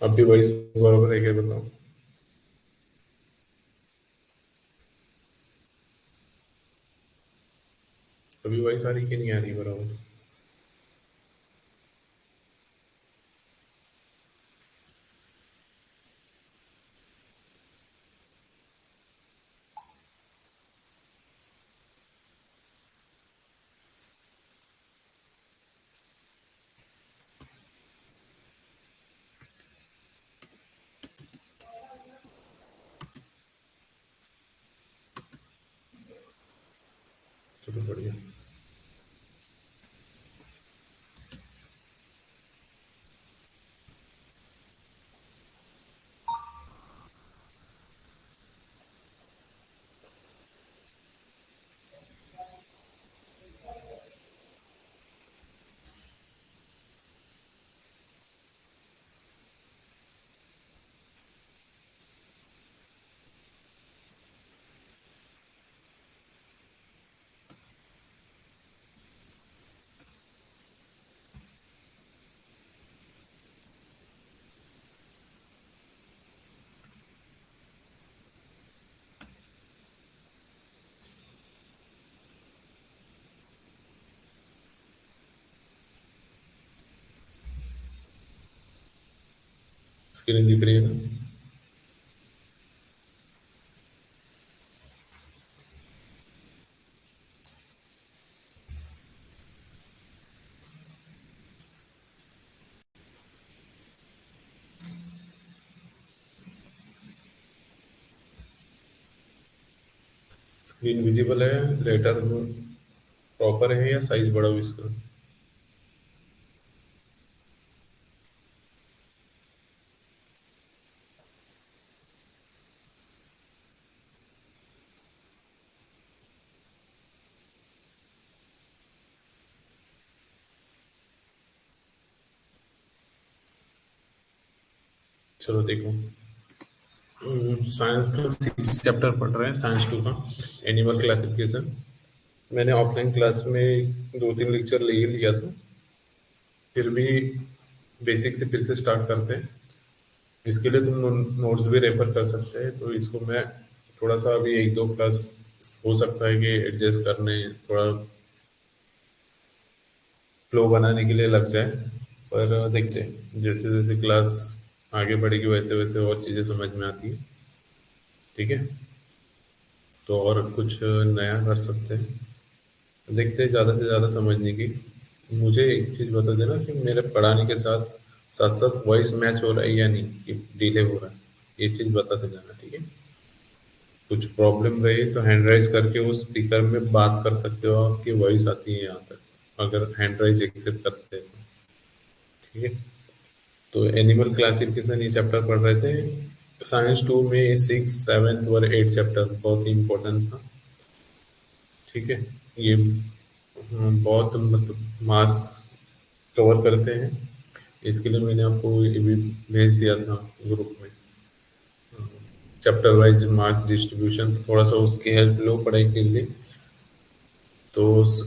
अब भी वही बराबर है क्या बताओ? अभी वही सारी की नहीं आ रही बराबर? चलो बढ़िया। स्क्रीन दिख रही है ना? स्क्रीन विजिबल है? लेटर प्रॉपर है या साइज बड़ा हो इसका? चलो देखो। साइंस का 6 चैप्टर पढ़ रहे हैं, साइंस 2 का, एनिमल क्लासिफिकेशन। मैंने ऑफलाइन क्लास में 2-3 लेक्चर ले ही लिया था, फिर भी बेसिक से फिर से स्टार्ट करते हैं। इसके लिए तुम नोट्स भी रेफर कर सकते हैं, तो इसको मैं थोड़ा सा अभी 1-2 क्लास हो सकता है कि एडजस्ट करने, थोड़ा फ्लो बनाने के लिए लग जाए। पर देखते हैं, जैसे जैसे क्लास आगे बढ़ेगी वैसे वैसे और चीज़ें समझ में आती है। ठीक है, तो और कुछ नया कर सकते हैं। देखते हैं ज़्यादा से ज़्यादा समझने की। मुझे एक चीज़ बता देना कि मेरे पढ़ाने के साथ साथ साथ वॉइस मैच हो रहा है या नहीं, कि डिले हो रहा है, ये चीज़ बताते जाना। ठीक है, कुछ प्रॉब्लम रही तो हैंड राइज करके उस स्पीकर में बात कर सकते हो, आपकी वॉइस आती है यहाँ तक, अगर हैंड राइज एक्सेप्ट करते हैं तो। ठीक है, तो एनिमल क्लासिफिकेशन ये चैप्टर पढ़ रहे थे। साइंस 2 में 6, 7 और 8 चैप्टर बहुत ही इंपॉर्टेंट था। ठीक है, ये बहुत मतलब मास कवर करते हैं। इसके लिए मैंने आपको ये भी भेज दिया था ग्रुप में, चैप्टर वाइज मार्क्स डिस्ट्रीब्यूशन, थोड़ा सा उसकी हेल्प लो पढ़ाई के लिए। तो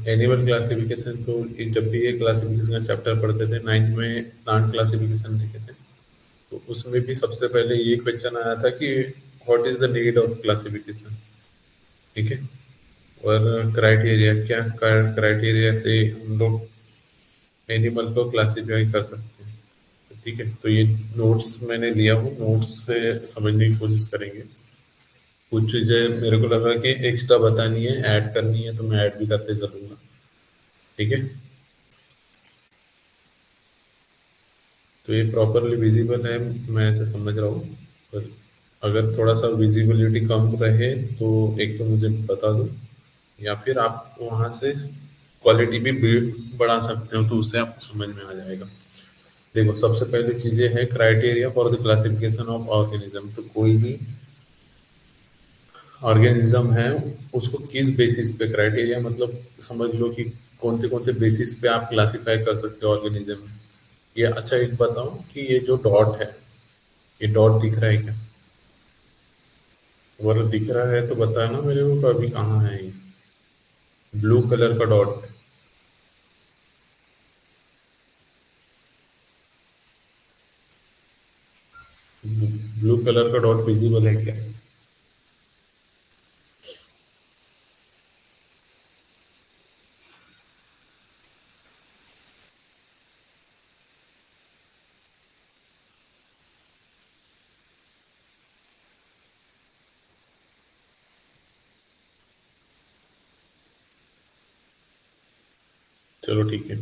एनिमल क्लासिफिकेशन, तो जब भी ये क्लासिफिकेशन का चैप्टर पढ़ते थे 9th में, प्लांट क्लासिफिकेशन लिखे थे, तो उसमें भी सबसे पहले ये क्वेश्चन आया था कि what is the need of classification. ठीक है, और क्राइटेरिया क्या, क्राइटेरिया से हम लोग एनिमल को क्लासिफाई कर सकते हैं। तो ठीक है, तो ये नोट्स मैंने लिया हूँ, नोट्स से समझने की कोशिश करेंगे। कुछ चीज़ें मेरे को लगा कि एक्स्ट्रा बतानी है, ऐड करनी है, तो मैं ऐड भी करते चलूंगा। ठीक है, तो ये प्रॉपरली विजिबल है, मैं ऐसे समझ रहा हूँ। पर अगर थोड़ा सा विजिबिलिटी कम रहे तो एक तो मुझे बता दो, या फिर आप वहाँ से क्वालिटी भी बिल्ड बढ़ा सकते हो, तो उससे आपको समझ में आ जाएगा। देखो, सबसे पहली चीजें है criteria for the classification of organism. तो कोई भी ऑर्गेनिज्म है, उसको किस बेसिस पे, क्राइटेरिया मतलब समझ लो कि कौन से बेसिस पे आप क्लासिफाई कर सकते हो ऑर्गेनिज्म। ये अच्छा, एक बताओ कि ये जो डॉट है, ये डॉट दिख रहा है क्या? अगर दिख रहा है तो बताना मेरे को अभी कहाँ है ये ब्लू कलर का डॉट। ब्लू कलर का डॉट विजिबल है क्या? चलो ठीक है।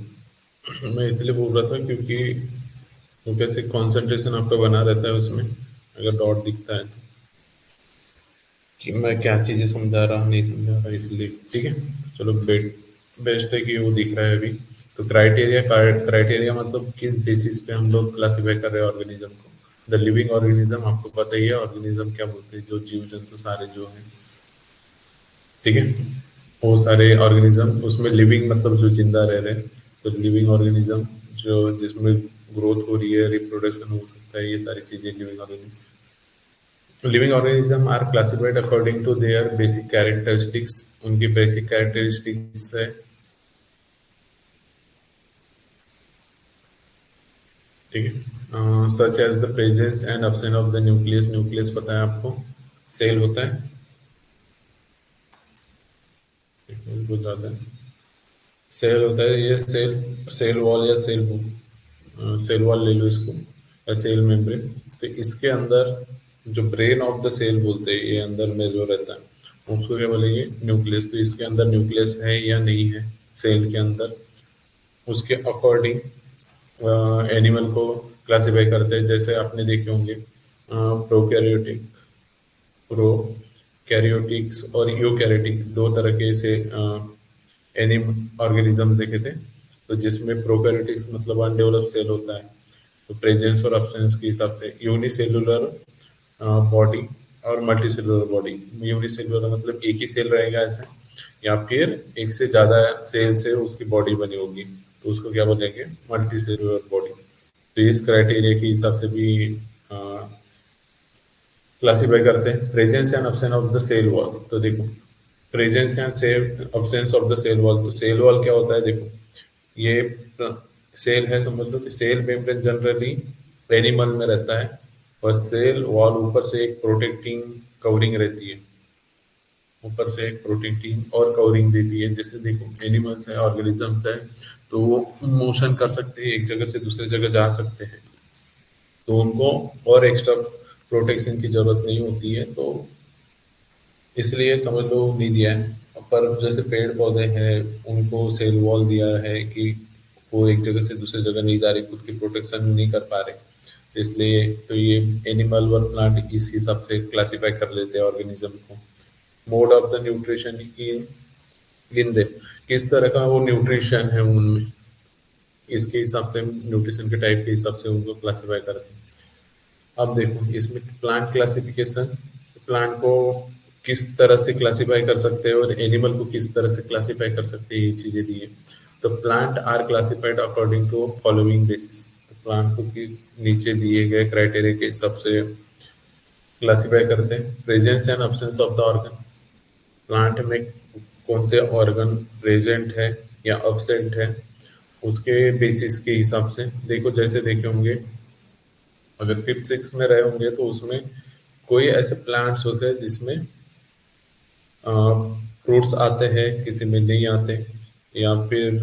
मैं इसलिए बोल रहा था क्योंकि वो कैसे कंसंट्रेशन आपका बना रहता है उसमें, अगर डॉट दिखता है तो, कि मैं क्या चीज़ें समझा रहा नहीं समझा रहा, इसलिए ठीक है। चलो बेस्ट है कि वो दिख रहा है अभी। तो क्राइटेरिया मतलब किस बेसिस पे हम लोग क्लासिफाई कर रहे हैं ऑर्गेनिज्म को। द लिविंग ऑर्गेनिज्म, आपको पता ही है ऑर्गेनिज्म क्या बोलते हैं, जो जीव जंतु सारे जो हैं, ठीक है। वो सारे ऑर्गेनिज्म, उसमें लिविंग मतलब जो जिंदा रह रहे हैं, तो लिविंग ऑर्गेनिज्म जो जिसमें ग्रोथ हो रही है, रिप्रोडक्शन हो सकता है, ये सारी चीजें living organism. Living organism are classified according to their basic characteristics, उनकी बेसिक कैरेक्टरिस्टिक्स है, ठीक है। Such as the presence and absence of the nucleus, nucleus पता है आपको, सेल होता है, बहुत ज्यादा है। सेल होता है, ये सेल, सेल वॉल या सेल वॉल ले लो इसको, या सेल मेम्ब्रेन। तो इसके अंदर जो ब्रेन ऑफ द सेल बोलते हैं, ये अंदर में जो रहता है उसको क्या बोलेंगे, न्यूक्लियस। तो इसके अंदर न्यूक्लियस है या नहीं है सेल के अंदर, उसके अकॉर्डिंग एनिमल को क्लासिफाई करते हैं। जैसे आपने देखे होंगे प्रोकैरियोटिक, प्रोकैरियोटिक्स और यूकैरियोटिक, दो तरह के से एनिम ऑर्गेनिज्म देखे थे। तो जिसमें प्रोकैरियोटिक्स मतलब अनडेवलप्ड सेल होता है, तो प्रेजेंस और absence के हिसाब से यूनिसेलुलर बॉडी और मल्टीसेलुलर बॉडी। यूनिसेलुलर मतलब एक ही सेल रहेगा ऐसे, या फिर एक से ज्यादा सेल से उसकी बॉडी बनी होगी, तो उसको क्या बोलेंगे, मल्टीसेलुलर बॉडी। तो इस क्राइटेरिया के हिसाब से भी क्लासिफाई करते हैं presence and absence of the cell wall. तो देखो, presence and cell absence of the cell wall, तो सेल वॉल क्या होता है, देखो ये सेल है समझ लो, तो सेल मेम्ब्रेन जनरली एनिमल में रहता है, और सेल वॉल ऊपर से एक प्रोटेक्टिंग कवरिंग रहती है, ऊपर से एक प्रोटेक्टिंग और कवरिंग देती है। जैसे देखो एनिमल्स है, ऑर्गेनिजम्स है, तो वो मोशन कर सकते हैं, एक जगह से दूसरी जगह जा सकते हैं, तो उनको और एक्स्ट्रा प्रोटेक्शन की जरूरत नहीं होती है, तो इसलिए समझ लो नहीं दिया है। पर जैसे पेड़ पौधे हैं, उनको सेल वॉल दिया है कि वो एक जगह से दूसरी जगह नहीं जा रही, खुद की प्रोटेक्शन नहीं कर पा रहे, इसलिए तो ये एनिमल व प्लांट इस हिसाब से क्लासिफाई कर लेते हैं ऑर्गेनिज्म को। Mode of the nutrition in इन दे, किस तरह का वो न्यूट्रिशन है उनमें, इसके हिसाब से न्यूट्रिशन के टाइप के हिसाब से उनको क्लासिफाई करते हैं। अब देखो इसमें प्लांट क्लासिफिकेशन, प्लांट को किस तरह से क्लासिफाई कर सकते हैं और एनिमल को किस तरह से क्लासिफाई कर सकते हैं, ये चीजें दी है। तो plant are classified according to following basis, तो प्लांट को नीचे दिए गए क्राइटेरिया के हिसाब से क्लासिफाई करते हैं। Presence and absence of the organ, plant में कौन से ऑर्गन प्रेजेंट है या absent है, उसके बेसिस के हिसाब से। देखो जैसे देखे होंगे, अगर फिफ्थ सिक्स में रहे होंगे तो उसमें कोई ऐसे प्लांट्स होते हैं जिसमें फ्रूट्स आते हैं, किसी में नहीं आते, या फिर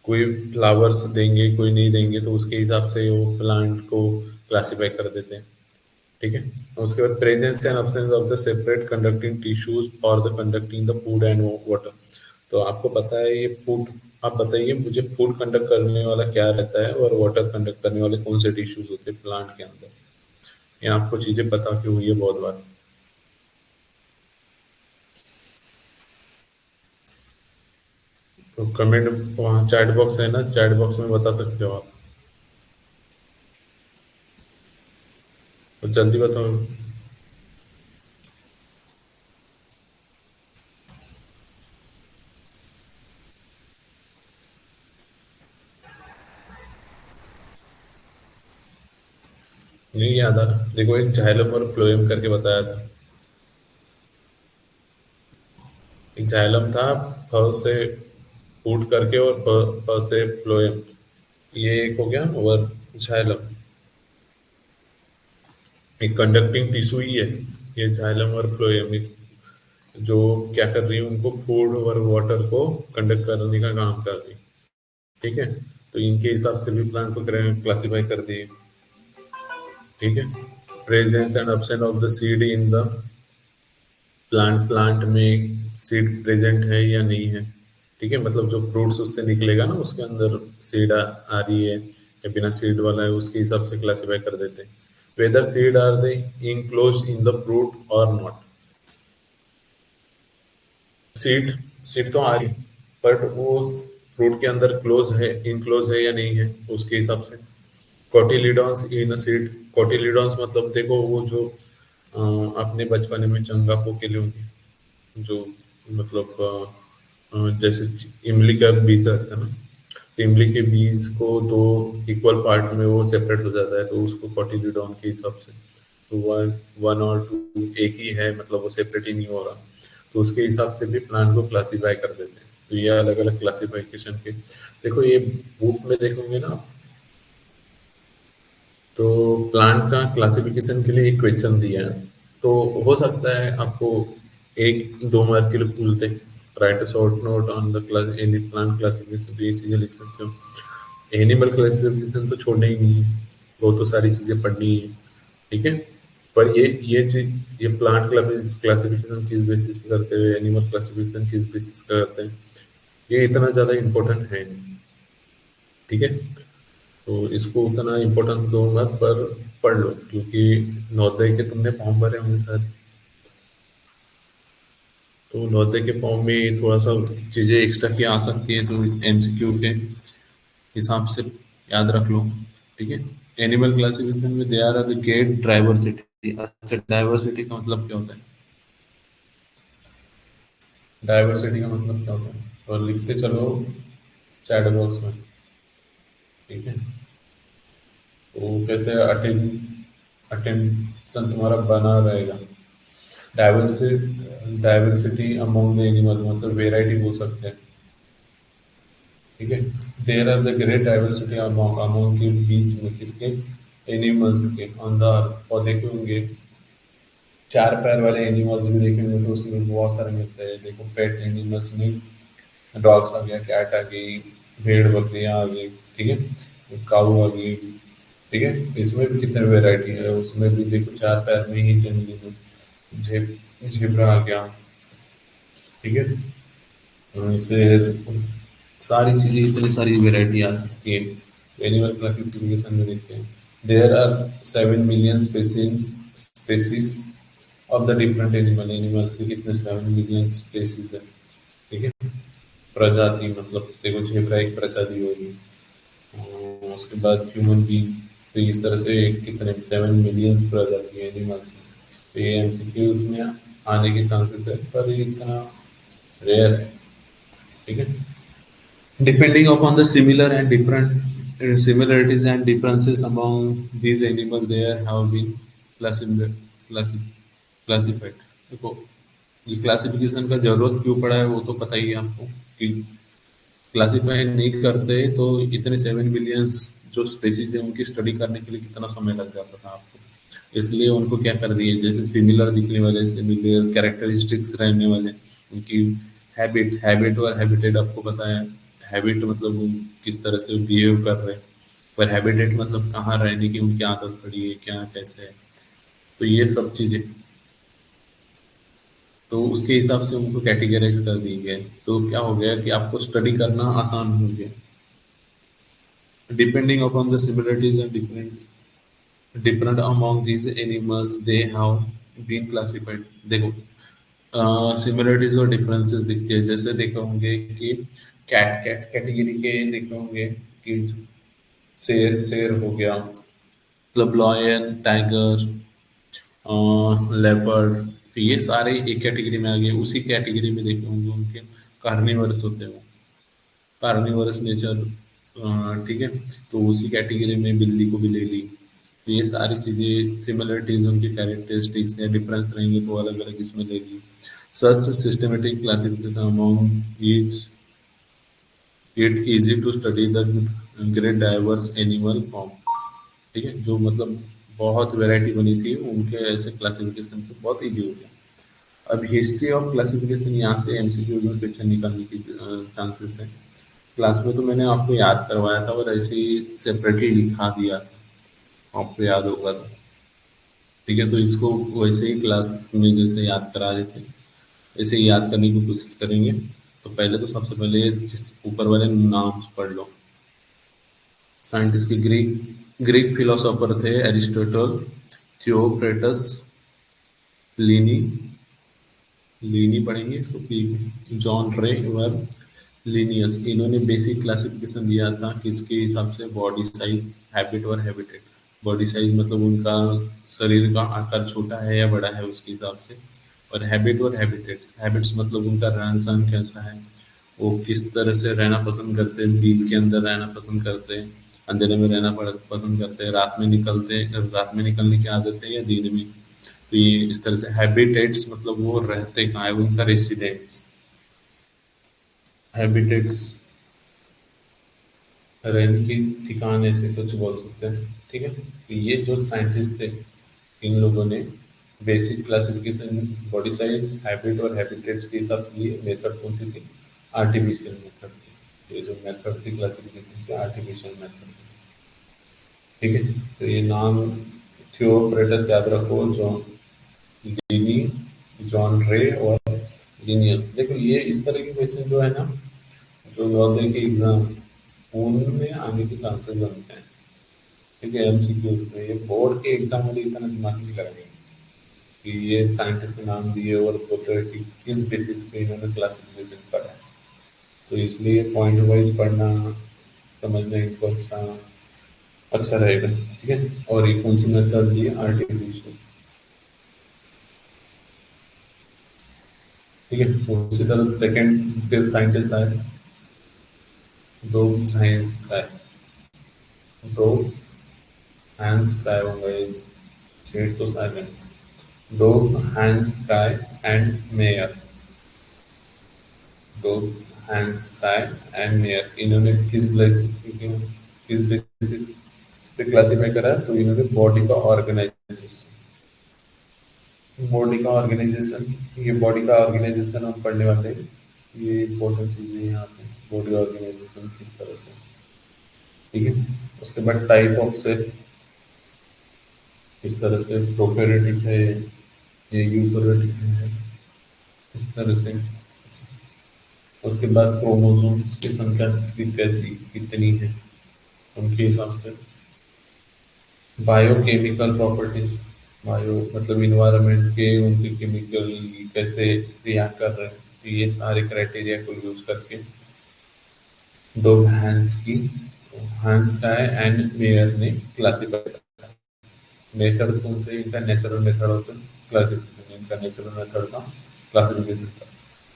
कोई फ्लावर्स देंगे कोई नहीं देंगे, तो उसके हिसाब से वो प्लांट को क्लासिफाई कर देते हैं, ठीक है। उसके बाद presence and absence of the separate conducting tissues for the conducting the food and water. तो आपको पता है ये फूड, आप बताइए मुझे, फूड कंडक्ट करने वाला क्या रहता है और वाटर कंडक्ट करने वाले कौन से टिश्यूज होते हैं प्लांट के अंदर, ये आपको चीजें पता क्यों हुई है बहुत बार। तो कमेंट, वहाँ चैट बॉक्स है ना, चैट बॉक्स में बता सकते हो आप, तो जल्दी बताओ। नहीं याद आ रहा, देखो एक जाइलम और फ्लोएम करके बताया था। एक जाइलम था, फ से फूट करके, और फ से फ्लोएम, ये एक हो गया, और जाइलम। एक कंडक्टिंग टिश्यू ही है ये जाइलम और फ्लोएम, जो क्या कर रही है, उनको फूड और वाटर को कंडक्ट करने का काम कर रही है। ठीक है, तो इनके हिसाब से भी प्लांट को क्लासिफाई कर दिए। ठीक है, presence and absence of the seed in the plant, plant में सीड प्रेजेंट है या नहीं है। ठीक है, मतलब जो फ्रूट्स उससे निकलेगा ना, उसके अंदर सीड आ रही है या बिना सीड वाला है, उसके हिसाब से क्लासिफाई कर देते हैं। Whether seed are they enclose in the fruit or not. Seed seed तो आ रही, बट वो फ्रूट के अंदर क्लोज है, इनक्लोज है या नहीं है, उसके हिसाब से। कोटिलीडॉन्स इन अ सीड, कोटिलीडॉन्स मतलब देखो वो जो अपने बचपन में चंगा पोके होंगे, जो मतलब जैसे इमली का बीज रहता है ना, तो इमली के बीज को दो इक्वल पार्ट में वो सेपरेट हो जाता है, तो उसको कोटिलीडॉन के हिसाब से, तो वन वन और टू एक ही है, मतलब वो सेपरेट ही नहीं हो रहा, तो उसके हिसाब से भी प्लांट को क्लासीफाई कर देते हैं। तो ये अलग अलग क्लासिफिकेशन के, देखो ये बुक में देखोगे ना, तो प्लांट का क्लासिफिकेशन के लिए एक क्वेश्चन दिया है, तो हो सकता है आपको 1-2 मार्क के लिए पूछ दे, write a short note on the class any plant classification, तो ये चीजें लिख सकते हो। एनिमल क्लासिफिकेशन तो छोड़ना ही नहीं है, वो तो सारी चीजें पढ़नी ही है। ठीक है, पर ये चीज, ये प्लांट क्लासिफिकेशन किस बेसिस पे करते हैं, एनिमल क्लासिफिकेशन किस बेसिस पे करते हैं, ये इतना ज्यादा इम्पोर्टेंट है नहीं। ठीक है, तो इसको उतना इम्पोर्टेंस दो मत, पर पढ़ लो, क्योंकि नवोदय के तुमने फॉर्म भरे होंगे शायद, तो नवोदय के फॉर्म में थोड़ा सा चीजें एक्स्ट्रा की आ सकती है, तो एमसीक्यू के हिसाब से याद रख लो। ठीक है, एनिमल क्लासिफिकेशन में they are the great diversity. अच्छा, डाइवर्सिटी का मतलब क्या होता है? डाइवर्सिटी का मतलब क्या होता है, और लिखते चलो चैट बॉक्स में। ठीक है, तो कैसे अटेंशन तुम्हारा बना रहेगा। डाइवर्सिटी अमोंग द एनिमल मतलब वेराइटी बोल सकते हैं। ठीक है, there are the great diversity among, among के बीच में किसके, एनिमल्स के, ऑन द और देखे होंगे चार पैर वाले एनिमल्स भी देखे होंगे, तो उसमें बहुत सारे मिलते हैं। देखो पेट एनिमल्स में डॉग्स आ गया, कैट आ गई, भेड़ बकरियां आ गई। ठीक है, काऊ आ गई। ठीक है, इसमें भी कितने वेराइटी है, उसमें भी देखो चार पैर में ही जंगली में झेब्रा आ गया। ठीक है, इससे सारी चीजें, इतनी सारी वैरायटी आ सकती है। एनिमल क्लासिफिकेशन में देखते हैं, there are 7 million species of the different animal, animals के कितने 7 मिलियन स्पेसीज है। ठीक है, प्रजाति मतलब देखो झेब्रा एक प्रजाति होगी, उसके बाद ह्यूमन बीइंग, तो इस तरह से कितने 7 मिलियन प्रजाति है एनिमल्स में। तो ये एमसीक्यूज में आने के चांसेस है, पर ये इतना रेयर है। ठीक है, depending upon the similar and different similarities and differences among these animals, there have been classified classi- classified। देखो ये क्लासिफिकेशन का जरूरत क्यों पड़ा है वो तो पता ही है आपको, कि क्लासिफाई नहीं करते तो इतने 7 मिलियन जो स्पेसीज है उनकी स्टडी करने के लिए कितना समय लग जाता था आपको, इसलिए उनको क्या कर दिए, जैसे सिमिलर दिखने वाले, सिमिलर कैरेक्टरिस्टिक्स रहने वाले, उनकी हैबिट, हैबिट और हैबिटेट आपको पता है। हैबिट मतलब वो किस तरह से बिहेव कर रहे हैं, पर हैबिटेट मतलब कहाँ रहने की उनकी आदत पड़ी है, क्या कैसे है, तो ये सब चीजें, तो उसके हिसाब से उनको कैटेगराइज कर दिए गए। तो क्या हो गया कि आपको स्टडी करना आसान हो गया, depending upon the similarities and different among these animals they have been classified। देखो सिमिलरिटीज और डिफरेंसेस दिखते हैं, जैसे देखे होंगे कि कैट कैट कैटेगरी के देखे होंगे कि शेर शेर हो गया, मतलब लॉयन, टाइगर, लेपर्ड, तो ये सारे एक कैटेगरी में आ गए। उसी कैटेगरी में देखे होंगे उनके कार्निवर्स होते हैं, कार्निवरस नेचर। ठीक है, तो उसी कैटेगरी में बिल्ली को भी ले ली। तो ये सारी चीजें सिमिलरिटीज, उनकी कैरेक्टरिस्टिक्स या डिफरेंस रहेंगे तो अलग अलग इसमें ले ली। Such systematic classification among each it easy to study the great diverse animal form. ठीक है, जो मतलब बहुत वैरायटी बनी थी उनके, ऐसे क्लासिफिकेशन के बहुत इजी हो गया। अब हिस्ट्री ऑफ क्लासिफिकेशन यहाँ से एमसीक्यू में क्वेश्चन निकालने की चांसेस है। क्लास में तो मैंने आपको याद करवाया था और ऐसे ही सेपरेटली लिखा दिया था, आपको याद होगा तो। ठीक है, तो इसको वैसे ही क्लास में जैसे याद करा देते हैं वैसे ही याद करने की कोशिश करेंगे। तो पहले तो सबसे पहले जिस ऊपर वाले नाम पढ़ लो। साइंटिस्ट के ग्रीक ग्रीक फिलोसोफर थे एरिस्टोटल, थियोक्रेटस, प्लिनी, लीनी पढ़ेंगे इसको, कि जॉन रे वर लीनियस। इन्होंने बेसिक क्लासिफिकेशन दिया था किसके हिसाब से, बॉडी साइज, हैबिट और हैबिटेट। बॉडी साइज मतलब उनका शरीर का आकार छोटा है या बड़ा है उसके हिसाब से, और हैबिट और हैबिटेट, हैबिट्स मतलब उनका रहन सहन कैसा है, वो किस तरह से रहना पसंद करते हैं, दिन के अंदर रहना पसंद करते हैं, अंधेरे में रहना पसंद करते हैं, रात में निकलने की आदत है या दिन में। तो ये इस तरह से हैबिटेट्स मतलब वो रहते कहाँ है, उनका रेसिडेंस। हैबिटेट्स रहने की ठिकान, ऐसे कुछ बोल सकते हैं। ठीक है, तो ये जो साइंटिस्ट थे इन लोगों ने basic classification body size, habit और हैबिटेट्स के हिसाब से लिए। मेथड कौन सी थी, आर्टिफिशियल मेथड थी। ये जो मेथड थी क्लासिफिकेशन की, आर्टिफिशियल मेथड थी। ठीक है, तो ये नाम थियोक्रेटस याद रखो, जॉन लिनी, जॉन रे और लिनियस। देखो ये इस तरह के क्वेश्चन जो है ना, जो लॉ के एग्जाम उनमें आने के चांसेस बनते हैं। ठीक है, एमसीक्यू में ये बोर्ड के एग्जाम में इतना दिमाग नहीं लगाएंगे कि ये साइंटिस्ट के नाम दिए और बोल रहे हैं कि किस बेसिस पे इन्होंने क्लासिफिकेशन करा है। तो इसलिए पॉइंट वाइज पढ़ना, समझना इनको अच्छा अच्छा रहेगा। ठीक है, और ये कौन सी मेथड दी, आर्टिफिशियल। ठीक है, उसी तरह सेकंड फिर साइंटिस्ट आए, दो साइंस का है, दो हैंस का होंगे, शेड तो साइलेंट। दो हैंस काय एंड मेयर, दो हैंस काय एंड मेयर, इन्होंने किस बेसिस पे क्लासिफाई करा, तो इन्होंने बॉडी का ऑर्गेनाइजेशन, बॉडी का ऑर्गेनाइजेशन, ये बॉडी का ऑर्गेनाइजेशन हम पढ़ने वाले हैं। ये इंपॉर्टेंट चीजें यहाँ पे, बॉडी ऑर्गेनाइजेशन किस तरह से। ठीक है, उसके बाद टाइप ऑफ सेल, किस तरह से प्रोकैरियोटिक है, ये यूकेरियोटिक है, इस तरह से। उसके बाद क्रोमोसोम्स की संख्या कैसी कितनी है उनके हिसाब से। बायोकेमिकल प्रॉपर्टीज, बायो मतलब इन्वायरमेंट के उनके केमिकल कैसे रिएक्ट कर रहे हैं, तो ये सारे क्राइटेरिया को यूज करके दो हैंस की, हैंस का है एंड मेयर ने क्लासिफाई। मेथड कौन से, इनका नेचुरल मेथड होता है क्लासिफिकेशन, इनका नेचुरल मेथड का क्लासिफिकेशन का।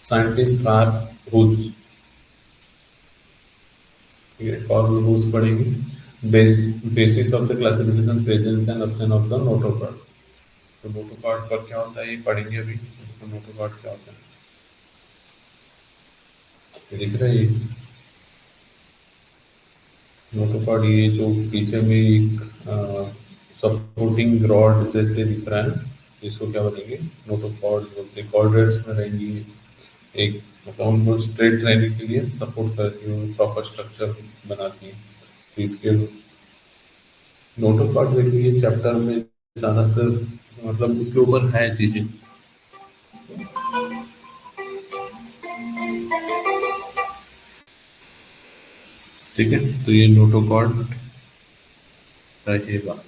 Scientist Carolus, Carolus पढ़ेंगे। Basis of the classification, presence and option of the notochord. तो नोटोकॉर्ड पर क्या होता है ये पढ़ेंगे अभी। तो नोटोकॉर्ड क्या होता है, ये दिख रहा है ये नोटोकॉर्ड, ये जो पीछे में एक सपोर्टिंग रॉड जैसे दिख रहा है, इसको क्या बोलेंगे, नोटोकॉर्ड्स बोलते हैं। कॉर्डेट्स में रहेंगी एक, मतलब उनको स्ट्रेट रहने के लिए सपोर्ट करती है, प्रॉपर स्ट्रक्चर बनाती है। तो इसके नोटोकॉर्ड देखिए ये चैप्टर में ज़्यादा से मतलब उसके ऊपर है चीज़ें। ठीक है, तो ये नोटोकॉर्ड रहेगा।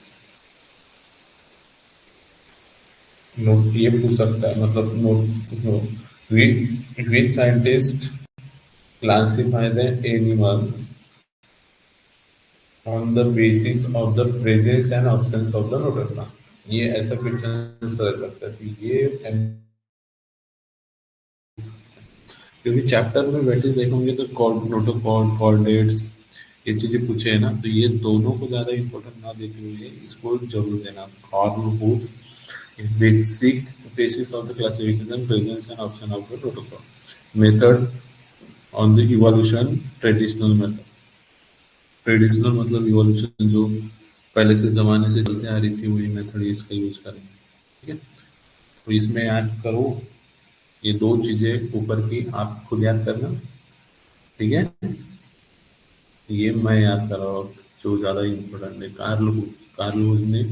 नोट ये पूछ सकता है, मतलब note which scientist classify the animals on the basis of the presence and absence of the notochord. ये ऐसा क्वेश्चन रह सकता है कि ये क्योंकि चैप्टर में बैठे देखोगे तो प्रोटोकॉल कॉर्डेट्स ये चीजें पूछे है ना, तो ये दोनों को ज्यादा इंपॉर्टेंट ना देते हुए इसको जरूर देना। कार्ल हुफ, basic basis of the classification, presence and option of the protocol, method on the evolution, traditional method. Traditional मतलब इवोल्यूशन जो पहले से ज़माने से चलते आ रही थी वही मेथड इसका यूज़ करें। ठीक है? तो इसमें ऐड करो ये 2 चीज़ें ऊपर की आप खुद याद करना। ठीक है? ये मैं याद कर रहा हूँ जो ज़्यादा इम्पोर्टेंट है। कार्ल लुईस ने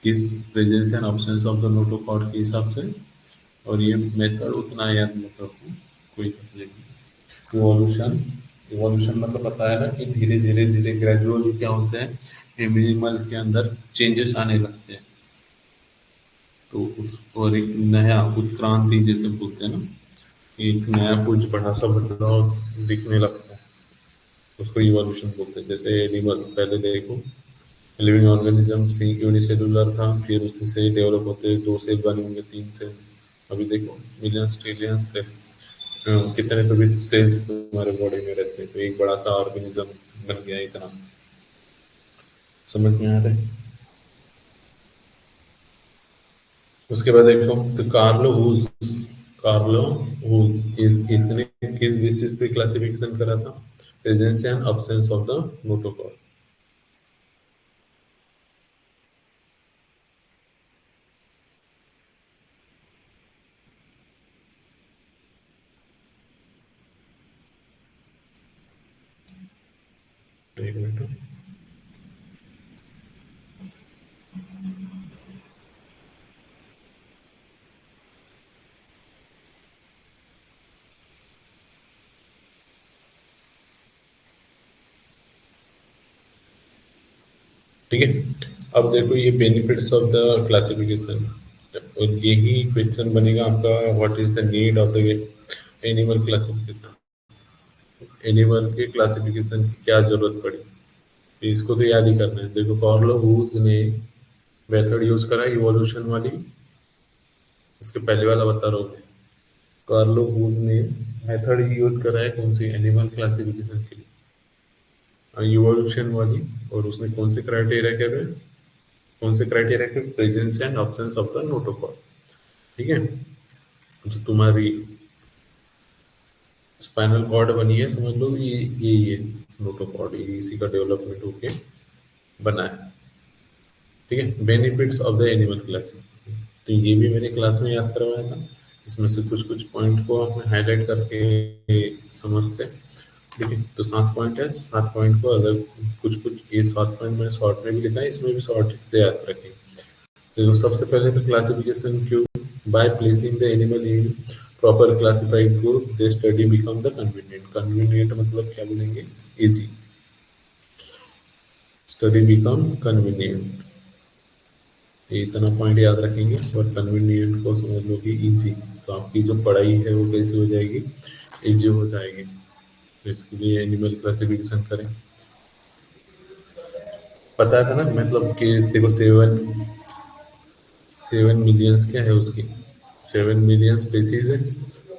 किस presence and absence of the notochord के हिसाब से, और ये मेथड उतना याद मत रखो, कोई तकलीफ नहीं। इवोल्यूशन, इवोल्यूशन मतलब पता है ना कि धीरे धीरे धीरे ग्रेजुअली क्या होता है, एनिमल के अंदर चेंजेस आने लगते हैं। तो उस और एक नया उत्क्रांति जैसे बोलते हैं ना, एक नया कुछ बड़ा सा बदलाव दिखने लगता है, उसको इवोल्यूशन बोलते हैं। जैसे एनिमल्स पहले देखो, लिविंग ऑर्गेनिज्म सी यूनिसेलुलर था, फिर उसी से डेवलप होते 2 सेल बने होंगे, 3 सेल, अभी देखो मिलियंस ट्रिलियंस सेल, कितने तो भी सेल्स तुम्हारे बॉडी में रहते हैं, तो एक बड़ा सा ऑर्गेनिज्म बन गया इतना। समझ में आ रहा है? उसके बाद देखो तो कार्लो हुज इस इसने किस बेसिस पे क्लासिफिकेशन करा था, presence and absence of the notochord. एक मिनट। ठीक है, अब देखो ये बेनिफिट्स ऑफ द क्लासिफिकेशन, और यही क्वेश्चन बनेगा आपका, what is the need of the animal classification, animal के क्लासिफिकेशन की क्या जरूरत पड़ी। तो इसको तो याद ही करना है। देखो कार्लो हूज ने मेथड यूज करा इवोल्यूशन वाली, इसके पहले वाला बता रहा हूँ। कार्लो हूज ने मेथड यूज करा है कौन सी, एनिमल क्लासिफिकेशन के लिए, इवोल्यूशन वाली। और उसने कौन से क्राइटेरिया के, कौन से क्राइटेरिया के, presence and absence of the notochord. ठीक है, जो तुम्हारी स्पाइनल कॉर्ड बनी है, समझ लो ये नोटोकॉर्ड, ये इसी का डेवलपमेंट होके बना है। ठीक है, benefits of the animal classification, तो ये भी मैंने क्लास में याद करवाया था। इसमें से कुछ कुछ पॉइंट को आप हाईलाइट करके समझते हैं। ठीक है, तो 7 पॉइंट है, 7 पॉइंट को अगर कुछ कुछ ये 7 पॉइंट मैंने शॉर्ट में भी लिखा है, इसमें भी शॉर्ट से याद रखें। तो सबसे पहले तो क्लासिफिकेशन क्यों, by placing the animal in proper classified group they study become the convenient. Convenient मतलब क्या बोलेंगे, इजी, स्टडी बिकम कन्वीनियंट, ये इतना पॉइंट याद रखेंगे। और कन्वीनियंट को समझ लो कि इजी, तो आपकी जो पढ़ाई है वो कैसी हो जाएगी, इजी हो जाएगी। तो इसके लिए एनिमल क्लासिफिकेशन करें, पता था ना, मतलब कि देखो 7 मिलियंस क्या है उसकी, 7 मिलियन स्पेसीज है।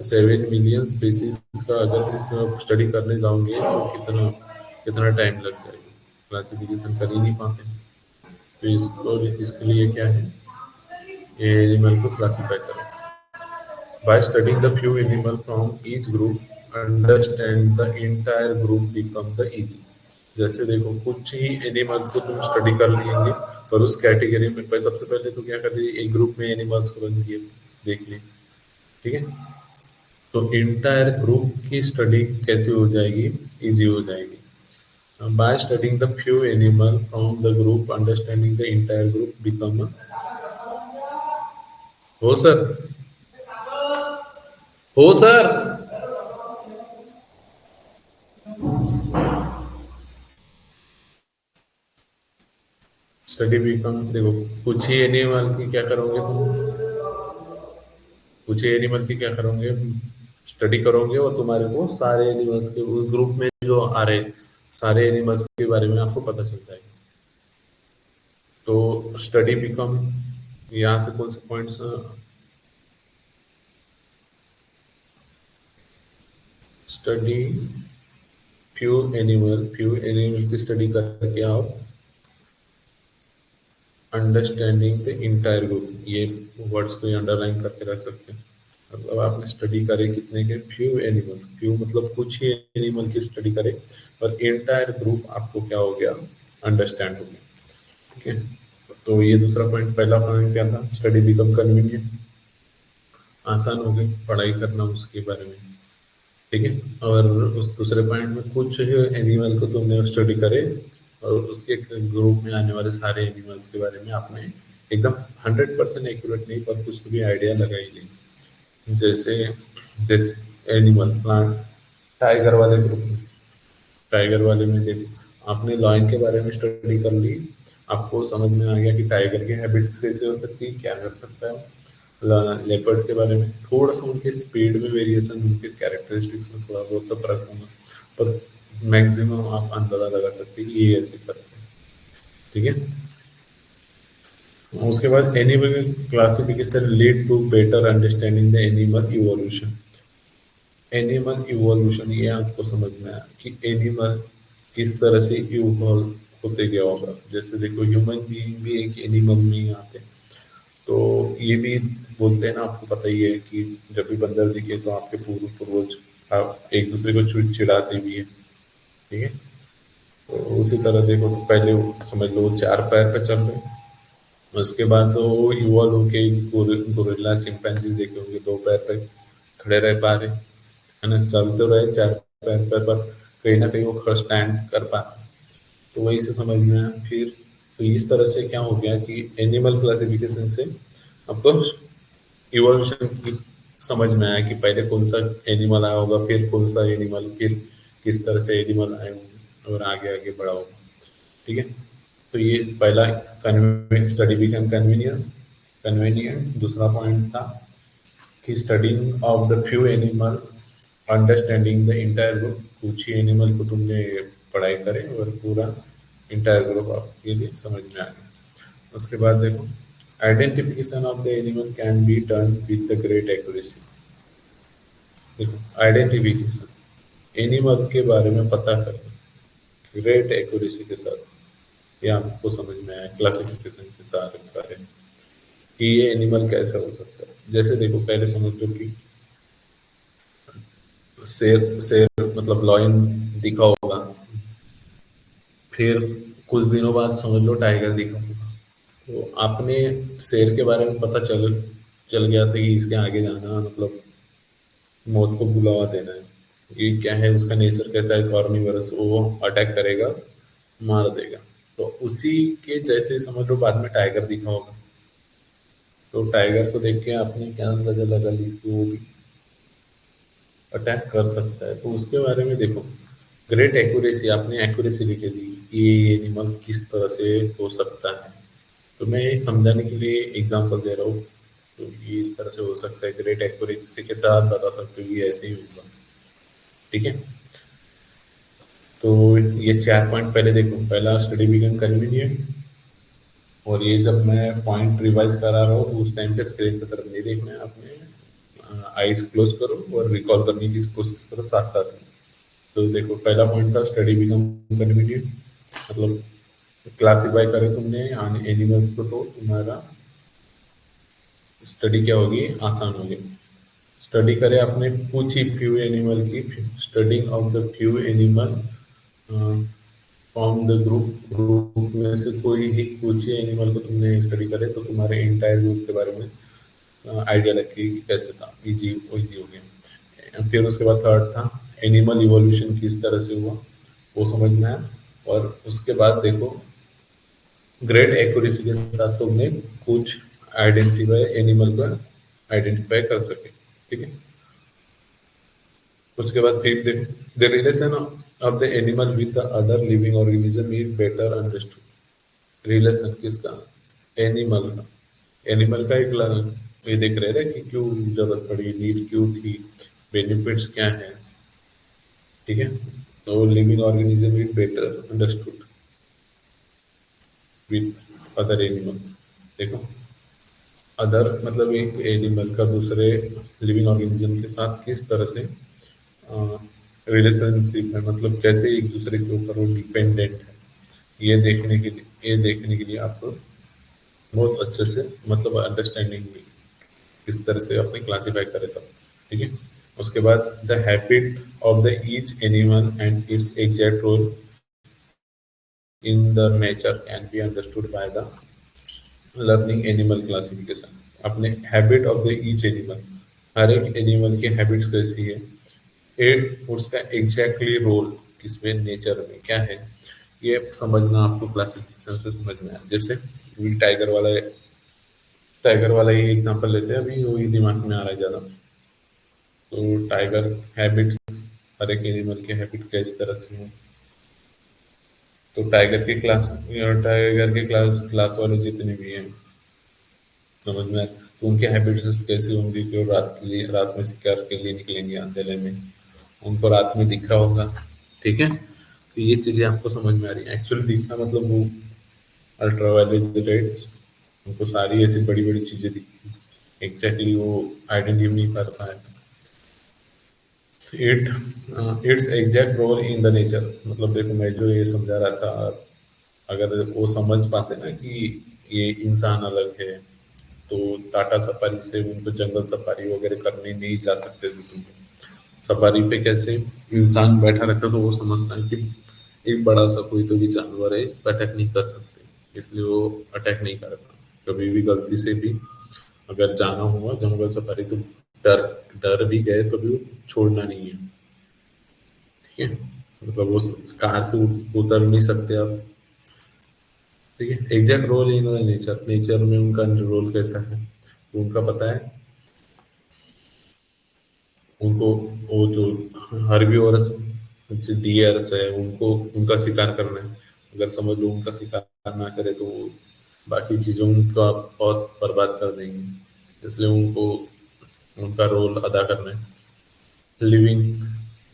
7 मिलियन स्पेसीज का अगर तुम स्टडी करने जाओगे तो कितना कितना टाइम लग जाएगा, क्लासिफिकेशन कर ही नहीं पाते। तो इसको इसके लिए क्या है, ये एनिमल को क्लासिफाई करें। By studying the few animal from each group, understand the entire group become the easy। जैसे देखो कुछ ही एनिमल को तुम स्टडी कर लेंगे, और उस कैटेगरी में पर सबसे पहले तो क्या कर दिए, एक ग्रुप में एनिमल्स को रख दिए, देख लिए। ठीक है, तो इंटायर ग्रुप की स्टडी कैसे हो जाएगी, इजी हो जाएगी। By studying the few animal from the group, understanding the entire group become, हो सर, हो सर, स्टडी बिकम, देखो कुछ ही एनिमल की क्या करोगे तुम, कुछ ही एनिमल की क्या करोगे, स्टडी करोगे, और तुम्हारे को सारे एनिमल्स के उस ग्रुप में जो आ रहे सारे एनिमल्स के बारे में आपको पता चल जाएगा। तो स्टडी बिकम, यहाँ से कौन से पॉइंट्स, स्टडी फ्यू एनिमल की स्टडी करके आप अंडरस्टैंडिंग द इंटायर ग्रुप, ये वर्ड्स को अंडरलाइन करके रख सकते हैं। मतलब आपने स्टडी करे कितने के, फ्यू एनिमल्स, फ्यू मतलब कुछ ही एनिमल की स्टडी करे, और इंटायर ग्रुप आपको क्या हो गया, अंडरस्टैंड हो गया। ठीक है। तो ये दूसरा पॉइंट, पहला पॉइंट क्या था, स्टडी बिकम कन्वीनियंट, आसान हो गई पढ़ाई करना उसके बारे में। ठीक है। और उस दूसरे पॉइंट में कुछ एनिमल को तुमने स्टडी करे और उसके ग्रुप में आने वाले सारे एनिमल्स के बारे में आपने एकदम 100% एक्यूरेट नहीं पर कुछ तो भी आइडिया लगा ही ली। जैसे जैसे एनिमल प्लांट, टाइगर वाले ग्रुप में, टाइगर वाले में देखो आपने लॉयन के बारे में स्टडी कर ली, आपको समझ में आ गया कि टाइगर की हैबिट्स कैसे हो सकती है, क्या कर सकता है। लेपर्ड के बारे में थोड़ा सा उनके स्पीड में वेरिएशन, उनके कैरेक्टरिस्टिक्स में थोड़ा बहुत तो फर्क होगा, पर मैक्सिमम आप अंदाजा लगा सकते हैं कि ये ऐसे करते हैं। ठीक है। उसके बाद animal classification lead to better understanding the animal evolution. Animal evolution, ये आपको समझ में आया कि एनिमल किस तरह से इवॉल्व होते गया होगा। जैसे देखो ह्यूमन बीइंग भी एक एनिमल में ही आते हैं। तो ये भी बोलते हैं ना, आपको पता ही है कि जब भी बंदर दिखे तो आपके पूर्वज आप एक दूसरे को चिढ़ाते भी है। ठीक है। तो उसी तरह देखो तो पहले समझ लो वो चार पैर पे चल रहे, उसके बाद तो इवॉल्व होके गोरिल्ला चिंपैंजीज देखे होंगे दो पैर पे खड़े रह पा रहे, है ना, चल तो रहे चार पैर पर कहीं ना कहीं वो स्टैंड कर पाते। तो वही से समझ में आया फिर। तो इस तरह से क्या हो गया कि एनिमल क्लासिफिकेशन से आपको इवोल्यूशन की समझ में आया कि पहले कौन सा एनिमल आया होगा, फिर कौन सा एनिमल, फिर किस तरह से एनिमल आए होंगे और आगे आगे बढ़ा होगा। ठीक है। तो ये पहला स्टडी बिकम कन्वीनियंस कन्वीनियंट। दूसरा पॉइंट था कि studying of the few animal, understanding the entire group. कुछ ही एनिमल को तुमने पढ़ाई करे और पूरा इंटायर ग्रुप आपके लिए समझ में आ गया। उसके बाद देखो identification of the animal can be done with the great accuracy. देखो आइडेंटिफिकेशन, एनिमल के बारे में पता करना ग्रेट एक्यूरेसी के साथ, ये आपको समझ में आया क्लासिफिकेशन के सारे बारे में कि ये एनिमल कैसा हो सकता है। जैसे देखो पहले समझ लो कि शेर शेर मतलब लॉयन दिखा होगा, फिर कुछ दिनों बाद समझ लो टाइगर दिखा होगा। तो आपने शेर के बारे में पता चल चल गया था कि इसके आगे जाना मतलब मौत को बुलावा देना है, ये क्या है, उसका नेचर कैसा है, कार्निवरस, वो अटैक करेगा, मार देगा। तो उसी के जैसे समझ लो बाद में टाइगर दिखा होगा, तो टाइगर को देख के आपने क्या अंदाजा लगा ली कि वो भी अटैक कर सकता है। तो उसके बारे में देखो ग्रेट एक्यूरेसी, आपने एक्यूरेसी लिख दी कि ये एनिमल किस तरह से हो सकता है। तो मैं ये समझाने के लिए एग्जांपल दे रहा हूँ। तो ये इस तरह से हो सकता है, ग्रेट एक्यूरेसी के साथ बता सकते हो ये ऐसे ही होगा। ठीक है। तो ये चार पॉइंट पहले देखो, पहला स्टडी बिकम कन्वीनियंट। और ये जब मैं पॉइंट रिवाइज करा रहा हूँ तो उस टाइम पे स्क्रीन की तरफ नहीं देखना है, आपने आईज क्लोज करो और रिकॉल करने की कोशिश करो साथ साथ में। तो देखो पहला पॉइंट था स्टडी बिकम कन्वीनियंट, मतलब क्लासिफाई करे तुमने एनिमल्स को तो तुम्हारा स्टडी क्या होगी, आसान होगी। स्टडी करे आपने कुछ ही फ्यू एनिमल की, studying of the few animal from the group, group में से कोई ही कुछ ही एनिमल को तुमने स्टडी करे तो तुम्हारे इंटायर ग्रुप के बारे में आइडिया लगे कि कैसे था, इजी इजी हो गया। फिर उसके बाद थर्ड था एनिमल इवोल्यूशन किस तरह से हुआ, वो समझना है। और उसके बाद देखो ग्रेट एक्यूरेसी के साथ तुमने कुछ आइडेंटिफाई एनिमल को आइडेंटिफाई कर सके। ठीक है। उसके बाद फिर देखो the relation of the animal with the other living organism is better understood. Relation किसका, एनिमल का, एनिमल का एक ये देख रहे थे कि क्यों जरूरत पड़ी, नीड क्यों थी, बेनिफिट्स क्या है। ठीक है। तो living organism is better understood with other animal. देखो अदर मतलब एक एनिमल का दूसरे लिविंग ऑर्गेनिज्म के साथ किस तरह से रिलेशनशिप है, मतलब कैसे एक दूसरे के ऊपर वो डिपेंडेंट है, ये देखने के लिए आपको बहुत अच्छे से मतलब अंडरस्टैंडिंग हुई किस तरह से अपने क्लासीफाई करे तब। ठीक है। उसके बाद the habit of the each animal and its exact role in the nature can be understood by the learning animal classification. अपने habit of the each animal, हर एक एनिमल की हैबिट्स कैसी है, एक उसका एग्जैक्टली रोल किसमें नेचर में क्या है, ये समझना आपको क्लासिफिकेशन से समझ में आया। जैसे टाइगर वाला ही एग्जांपल लेते हैं, अभी वही दिमाग में आ रहा है ज़्यादा। तो टाइगर हैबिट्स, हर एक एनिमल की हैबिट किस तरह से है। तो टाइगर के क्लास क्लास वाले जितने भी हैं, समझ में आया? तो उनकी हैबिट्स कैसी होंगी कि वो रात में शिकार के लिए निकलेंगे अंधेरे में, उनको रात में दिख रहा होगा। ठीक है, तो ये चीजें आपको समझ में आ रही है। एक्चुअली दिखना मतलब वो अल्ट्रावायलेट रेड्स, उनको सारी ऐसी बड़ी बड़ी चीजें दिखती, एग्जैक्टली वो आइडेंटिफाई नहीं कर पाए। It it's exact role in the nature, मतलब देखो मैं जो ये समझा रहा था, अगर वो समझ पाते ना कि ये इंसान अलग है, तो टाटा सफारी से उनको जंगल सफारी वगैरह करने नहीं जा सकते थे। तुम सफारी पे कैसे इंसान बैठा रहता तो वो समझता है कि एक बड़ा सा कोई तो भी जानवर है, इस पर अटैक नहीं कर सकते, इसलिए वो अटैक नहीं करता। कभी भी गलती से भी अगर जाना हुआ जंगल सफारी तो डर डर भी गए तो भी छोड़ना नहीं है। ठीक है, मतलब वो कार से उतर नहीं सकते आप। ठीक है, exact role in nature, nature में उनका रोल कैसा है वो उनका पता है। उनको वो जो हर्बीवोरस जो डियर्स है, उनको उनका शिकार करना है। अगर समझ लो उनका शिकार ना करे तो वो बाकी चीजों का बहुत बर्बाद कर देंगे, इसलिए उनको उनका रोल अदा करना है। लिविंग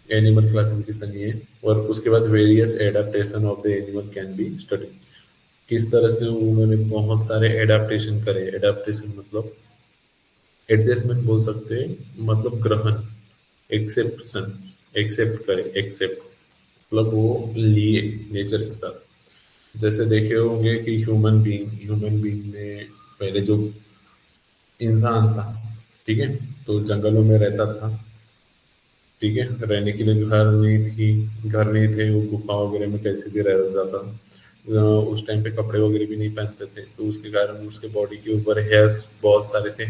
एनिमल क्लासिफिकेशन ये, और उसके बाद various adaptation of the animal can be study. किस तरह से उन्होंने बहुत सारे एडाप्टेशन करे, एडाप्टेशन मतलब एडजस्टमेंट बोल सकते हैं, मतलब ग्रहण, एक्सेप्शन, एक्सेप्ट करे, एक्सेप्ट मतलब वो लिए नेचर के साथ। जैसे देखे होंगे कि ह्यूमन बीइंग में पहले जो इंसान था, ठीक है, तो जंगलों में रहता था। ठीक है, रहने के लिए घर नहीं थे, वो गुफा वगैरह में कैसे भी रह जाता। उस टाइम पे कपड़े वगैरह भी नहीं पहनते थे, तो उसके कारण उसके बॉडी के ऊपर हेयर्स बहुत सारे थे।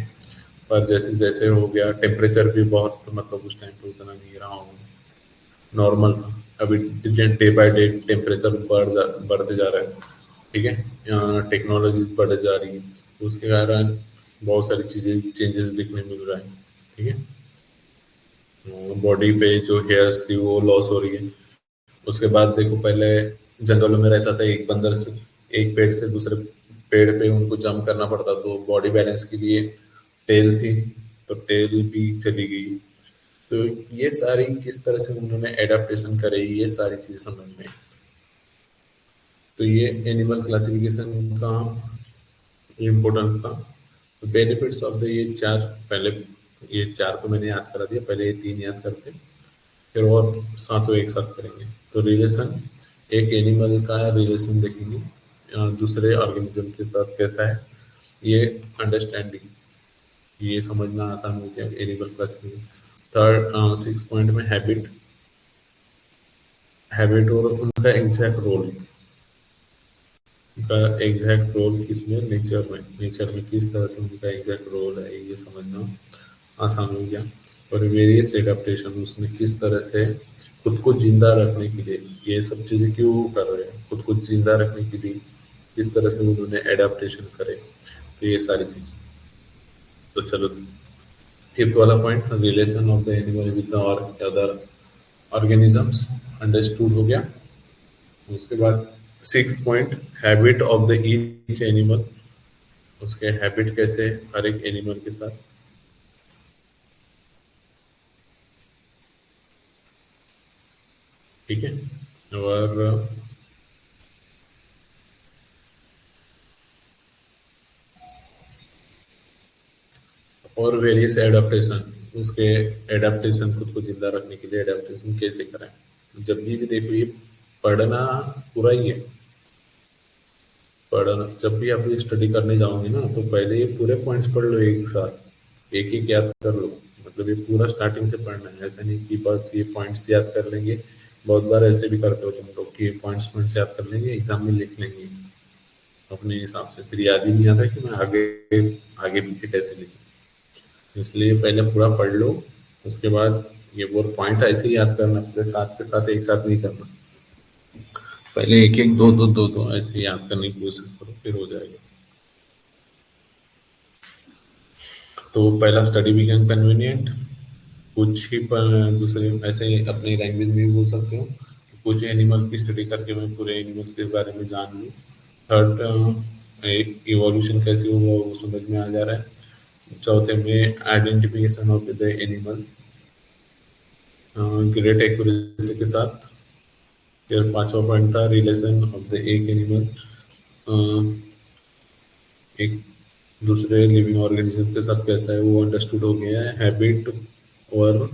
पर जैसे जैसे हो गया, टेम्परेचर भी बहुत, मतलब उस टाइम पे उतना नहीं रहा हूँ, नॉर्मल था। अभी डे बाय डे टेम्परेचर बढ़ते जा रहा है। ठीक है, टेक्नोलॉजी बढ़ जा रही है, उसके कारण बहुत सारी चीजें चेंजेस दिखने मिल रहा है। ठीक है, बॉडी पे जो हेयर्स थी वो लॉस हो रही है। उसके बाद देखो, पहले जंगलों में रहता था, एक बंदर से एक पेड़ से दूसरे पेड़ पे उनको जंप करना पड़ता, तो बॉडी बैलेंस के लिए टेल थी, तो टेल भी चली गई। तो ये सारी किस तरह से उन्होंने एडाप्टेशन करे, ये सारी चीजें समझ में। तो ये एनिमल क्लासिफिकेशन का इम्पोर्टेंस था। तो बेनिफिट्स ऑफ द ये चार, पहले ये चार तो मैंने याद करा दिया, पहले ये तीन याद करते हैं, फिर और सातों एक साथ करेंगे। तो रिलेशन, एक एनिमल का रिलेशन देखेंगे दूसरे ऑर्गेनिज्म के साथ कैसा है, ये अंडरस्टैंडिंग, ये समझना आसान हो गया एनिमल क्लासिफिकेशन। थर्ड 6 पॉइंट में हैबिट, हैबिट और उनका एग्जैक्ट रोल, उनका एग्जैक्ट रोल किसमें, नेचर में किस तरह से उनका एग्जैक्ट रोल है, ये समझना आसान हो गया। और वेरियस एडाप्टेशन, उसने किस तरह से खुद को जिंदा रखने के लिए ये सब चीजें क्यों कर रहे हैं, खुद को जिंदा रखने के लिए किस तरह से उन्होंने एडाप्टेशन करे, तो ये सारी चीजें। तो चलो, फिफ्थ वाला point, relation of the animal with the और अदर ऑर्गेनिजम्स, अंडरस्टूड हो गया। उसके बाद six point, habit of the each animal, उसके हैबिट कैसे है हर एक एनिमल के साथ। ठीक है, और वेरियस एडाप्टेशन, उसके एडाप्टेशन, खुद को जिंदा रखने के लिए एडाप्टेशन कैसे करें। जब भी देखो ये पढ़ना पूरा ही है, पढ़ना जब भी आप ये स्टडी करने जाओगे ना, तो पहले ये पूरे पॉइंट्स पढ़ लो एक साथ, एक एक याद कर लो। मतलब ये पूरा स्टार्टिंग से पढ़ना है, ऐसा नहीं कि बस ये पॉइंट्स याद कर लेंगे, बहुत बार ऐसे भी करते हो तुम लोग कि पॉइंट्स पॉइंट्स याद कर लेंगे, एग्जाम में लिख लेंगे अपने हिसाब से, फिर याद ही नहीं आता कि मैं आगे आगे पीछे कैसे लिखूं। इसलिए पहले पूरा पढ़ लो, उसके बाद ये वो पॉइंट ऐसे ही याद करना, पूरे साथ के साथ एक साथ नहीं करना। पहले एक एक दो दो दो दो ऐसे ही याद करने की कोशिश करो, फिर हो जाएगा। तो पहला स्टडी बिकम कन्वीनियंट। कुछ ही पर दूसरे ऐसे अपनी लैंग्वेज में भी बोल सकते हो कि कुछ एनिमल की स्टडी करके मैं पूरे एनिमल के बारे में जान लूँ। थर्ड, इवोल्यूशन कैसे हुआ वो समझ में आ जा रहा है। चौथे में identification of the animal great accuracy के साथ। फिर पांचवा पॉइंट था रिलेशन ऑफ द एक एनिमल, एक दूसरे लिविंग ऑर्गेनिज्म के साथ कैसा है वो अंडरस्टूड हो गया है। हैबिट, और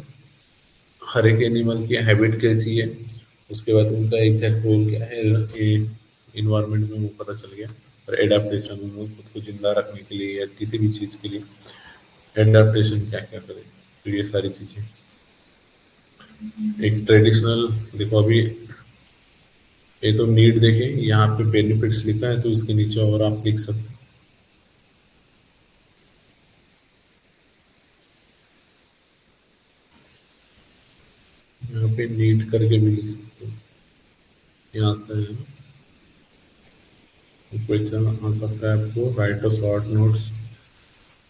हर एक एनिमल की हैबिट कैसी है, उसके बाद उनका एग्जैक्ट रोल क्या है ये इन्वायरमेंट में वो पता चल गया। और एडाप्टेशन, उनको खुद को जिंदा रखने के लिए या किसी भी चीज़ के लिए एडाप्टेशन क्या क्या करें, तो ये सारी चीज़ें। एक ट्रेडिशनल, देखो अभी ये तो नीड देखें, यहाँ पे बेनिफिट्स लिखा है तो इसके नीचे और आप लिख सकते हो, यहाँ पे नीड करके भी लिख सकते हो। यहाँ से क्वेश्चन आ सकता है आपको, right a short notes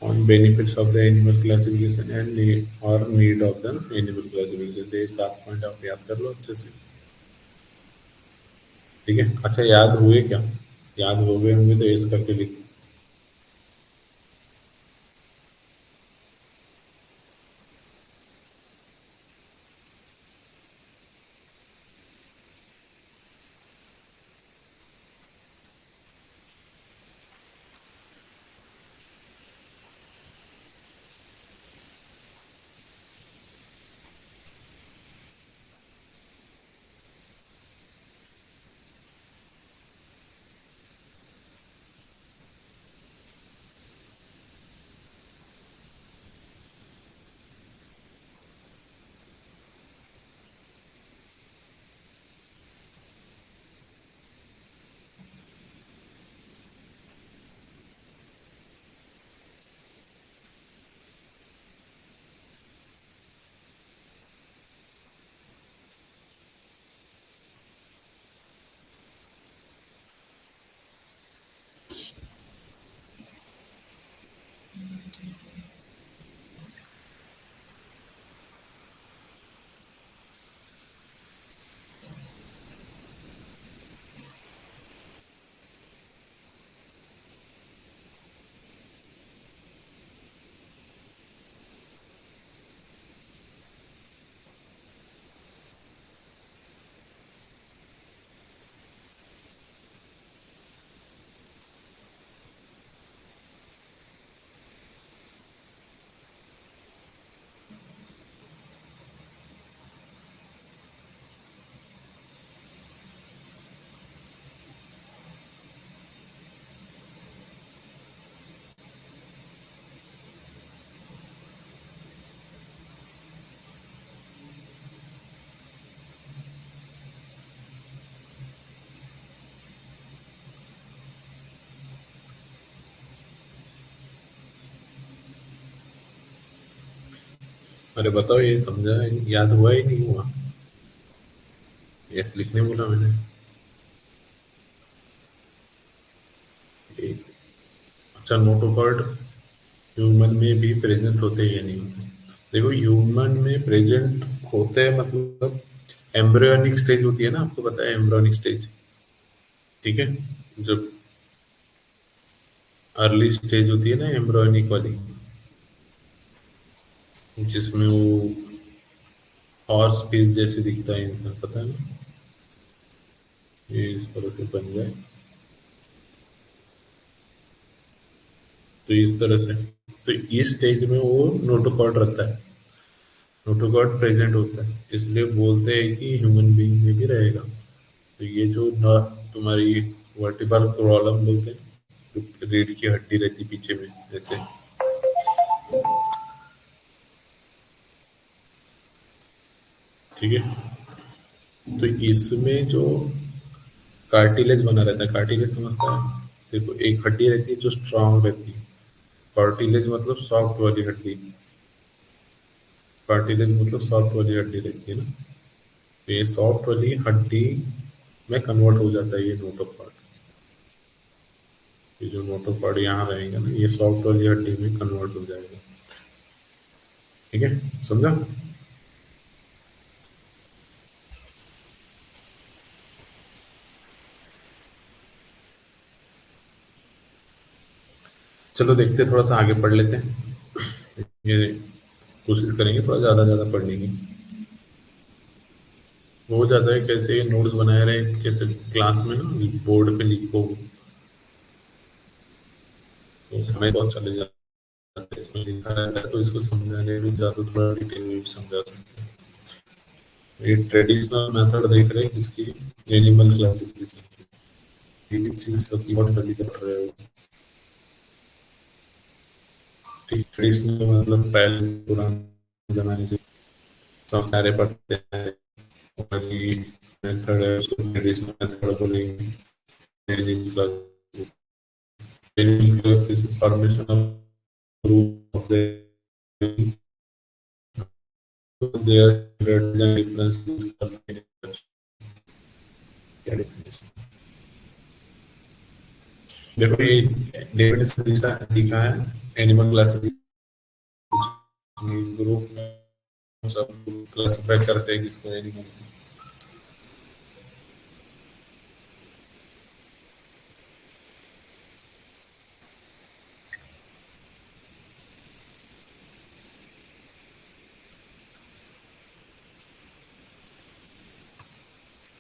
on benefits of the animal classification and need or need of the animal classification। ये 7 पॉइंट आप याद कर लो अच्छे से। ठीक है, अच्छा याद हुए क्या? याद हो गए होंगे तो इस करके लिखो। अरे बताओ, ये समझा है, याद हुआ ही नहीं हुआ? यस लिखने बोला मैंने। एक, अच्छा नोटोकॉर्ड ह्यूमन में भी प्रेजेंट होते हैं या नहीं होते? देखो ह्यूमन में प्रेजेंट होते हैं, मतलब एम्ब्रियोनिक स्टेज होती है ना, आपको पता है एम्ब्रियोनिक स्टेज? ठीक है, जब अर्ली स्टेज होती है ना एम्ब्रियोनिक वाली, जिसमें वो हॉर्स पीस जैसे दिखता है इंसान, पता है ना, ये इस तरह से बन जाए, तो इस तरह से, तो इस स्टेज में वो नोटोकॉर्ड रहता है, नोटोकॉर्ड प्रेजेंट होता है, इसलिए बोलते हैं कि ह्यूमन बीइंग में भी रहेगा। तो ये जो न तुम्हारी वर्टिब्रल कॉलम बोलते हैं, जो रीढ़ की हड्डी रहती पीछे में ऐसे, ठीक है, तो इसमें जो कार्टिलेज बना रहता है, कार्टिलेज समझता है? देखो एक हड्डी रहती है जो स्ट्रांग रहती है, कार्टिलेज मतलब सॉफ्ट वाली हड्डी, कार्टिलेज मतलब सॉफ्ट वाली हड्डी रहती है ना, तो ये सॉफ्ट वाली हड्डी में कन्वर्ट हो जाता है ये नोटोकॉर्ड। ये जो नोटोकॉर्ड यहाँ रहेगा ना, ये सॉफ्ट वाली हड्डी में कन्वर्ट हो जाएगा। ठीक है, समझा? चलो देखते हैं, थोड़ा सा आगे पढ़ लेते हैं। ये कोशिश करेंगे थोड़ा ज़्यादा ज़्यादा पढ़ने की। हो जाता है कैसे नोट्स बनाए रहे, कैसे क्लास में ना बोर्ड पे लिखो, तो समय बहुत चले जाता है। इसमें लिखा रहता है तो इसको समझाने में ज़्यादा थोड़ा डिटेल में भी समझा सकते हैं। ये ट्रेडिशनल मेथड देख रहे हैं इसकी, एनिमल क्लासिफिकेशन की, ये चीज़ सब बहुत पहले कर रहे हो। ठीक, ट्रेडिशनल मतलब पहले से पुराने जमाने से संस्कारें पढ़ते हैं, और ये मेथड है उसको ट्रेडिशनल मेथड बोलेंगे। Permission of the their design differences क्या definition? देखो ये डेफिनेशन जैसा लिखा है, एनिमल क्लासिफिकेशन ग्रुप में सब क्लासिफाई करते हैं किसको, एनिमल।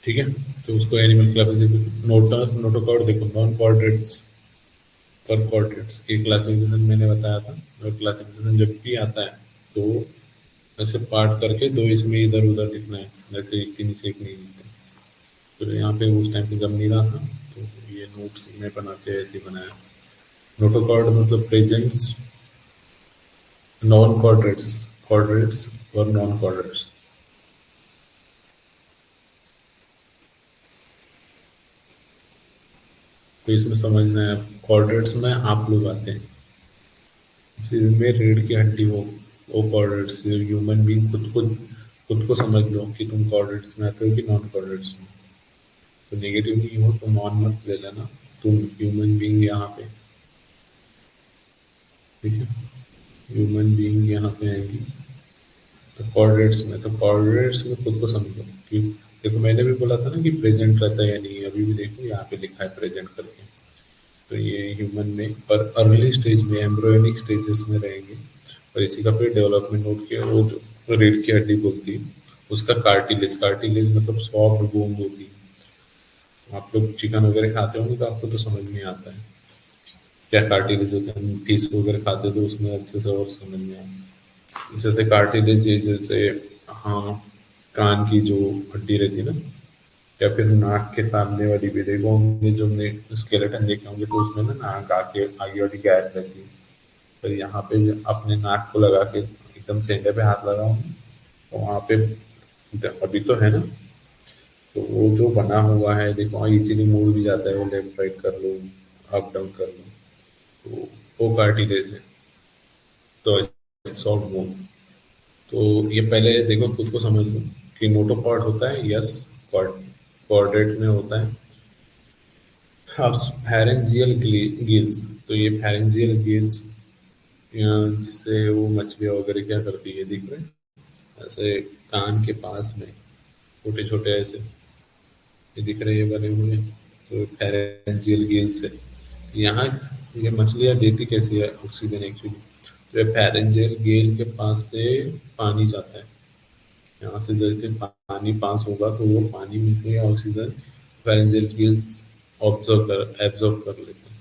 ठीक है, तो उसको एनिमल क्लासिफिकेशन नोटोकॉर्ड देखो, नॉन कॉर्डेट्स पर कॉर्डेट्स की क्लासिफिकेशन मैंने बताया था। और क्लासिफिकेशन जब भी आता है तो ऐसे पार्ट करके दो इसमें इधर उधर लिखना है, जैसे एक के नीचे एक नहीं लिखते। तो यहाँ पे उस टाइम पे जब नहीं रहा था तो ये नोट्स में बनाते हैं, ऐसे ही बनाया। नोटोकॉर्ड मतलब प्रेजेंट्स नॉन कॉर्डेट्स, कॉर्डेट्स और नॉन कॉर्डेट्स। तो इसमें समझना है, कॉर्डेट्स में आप लोग आते हैं, फिर में रीढ़ की हड्डी हो, वो कॉर्डेट्स। ह्यूमन बींग खुद को समझ लो कि तुम कॉर्डेट्स में आते हो कि नॉन कॉर्डेट्स में। तो नेगेटिव नहीं हो तो नॉन मत ले लेना, तुम ह्यूमन बींग यहाँ पे। ठीक है, ह्यूमन बींग यहाँ पे आएंगी तो कॉर्डिनेट्स में खुद को समझो कि देखो मैंने भी बोला था ना कि प्रेजेंट रहता है या नहीं, अभी भी देखो यहाँ पे लिखा है प्रेजेंट करके। तो ये ह्यूमन में पर अर्ली स्टेज में, एम्ब्रियोनिक स्टेजेस में रहेंगे। और इसी का फिर डेवलपमेंट नोट किया, वो जो रीढ़ की हड्डी बोलती है उसका कार्टिलेज, कार्टिलेज मतलब सॉफ्ट बोन होती है। आप लोग चिकन वगैरह खाते होंगे तो आपको तो समझ में आता है क्या कार्टिलेज होता है, फिश वगैरह खाते हो तो उसमें अच्छे से और समझ में आता है। जैसे कार्टिलेज जैसे, हाँ, कान की जो हड्डी रहती है ना, या फिर नाक के सामने वाली भी देखो होंगे, जो हमने स्केलेटन देखे होंगे तो उसमें ना नाक आगे आगे वाली गैप रहती है। पर यहाँ पे अपने नाक को लगा के एकदम सेंटर पे हाथ लगाओ तो वहाँ पे अभी तो है ना, तो वो जो बना हुआ है देखो इजीली मुड़ भी जाता है, वो लेफ्ट राइट कर लो, अप डाउन कर लो, तो वो कार्टिलेज है। तो ऐसे सॉफ्ट बोन। तो ये पहले देखो खुद को समझ लो कि नोटोकॉर्ड होता है, यस, कॉर्ड कॉर्डेट में होता है। अब फेरेंजियल गिल्स, तो ये फेरेंजियल गिल्स जिससे वो मछलियाँ वगैरह क्या करती है, दिख रहे हैं ऐसे कान के पास में छोटे छोटे ऐसे, ये दिख रहे हैं ये बने हुए, तो फेरेंजियल गिल्स है। यहाँ ये मछलियाँ देती कैसी है ऑक्सीजन एक्चुअली, तो ये फेरेंजियल गिल के पास से पानी जाता है। यहाँ से जैसे पानी पास होगा तो वो पानी में से ऑक्सीजन फेरेंजियल गिल्स एब्जॉर्ब कर लेते हैं।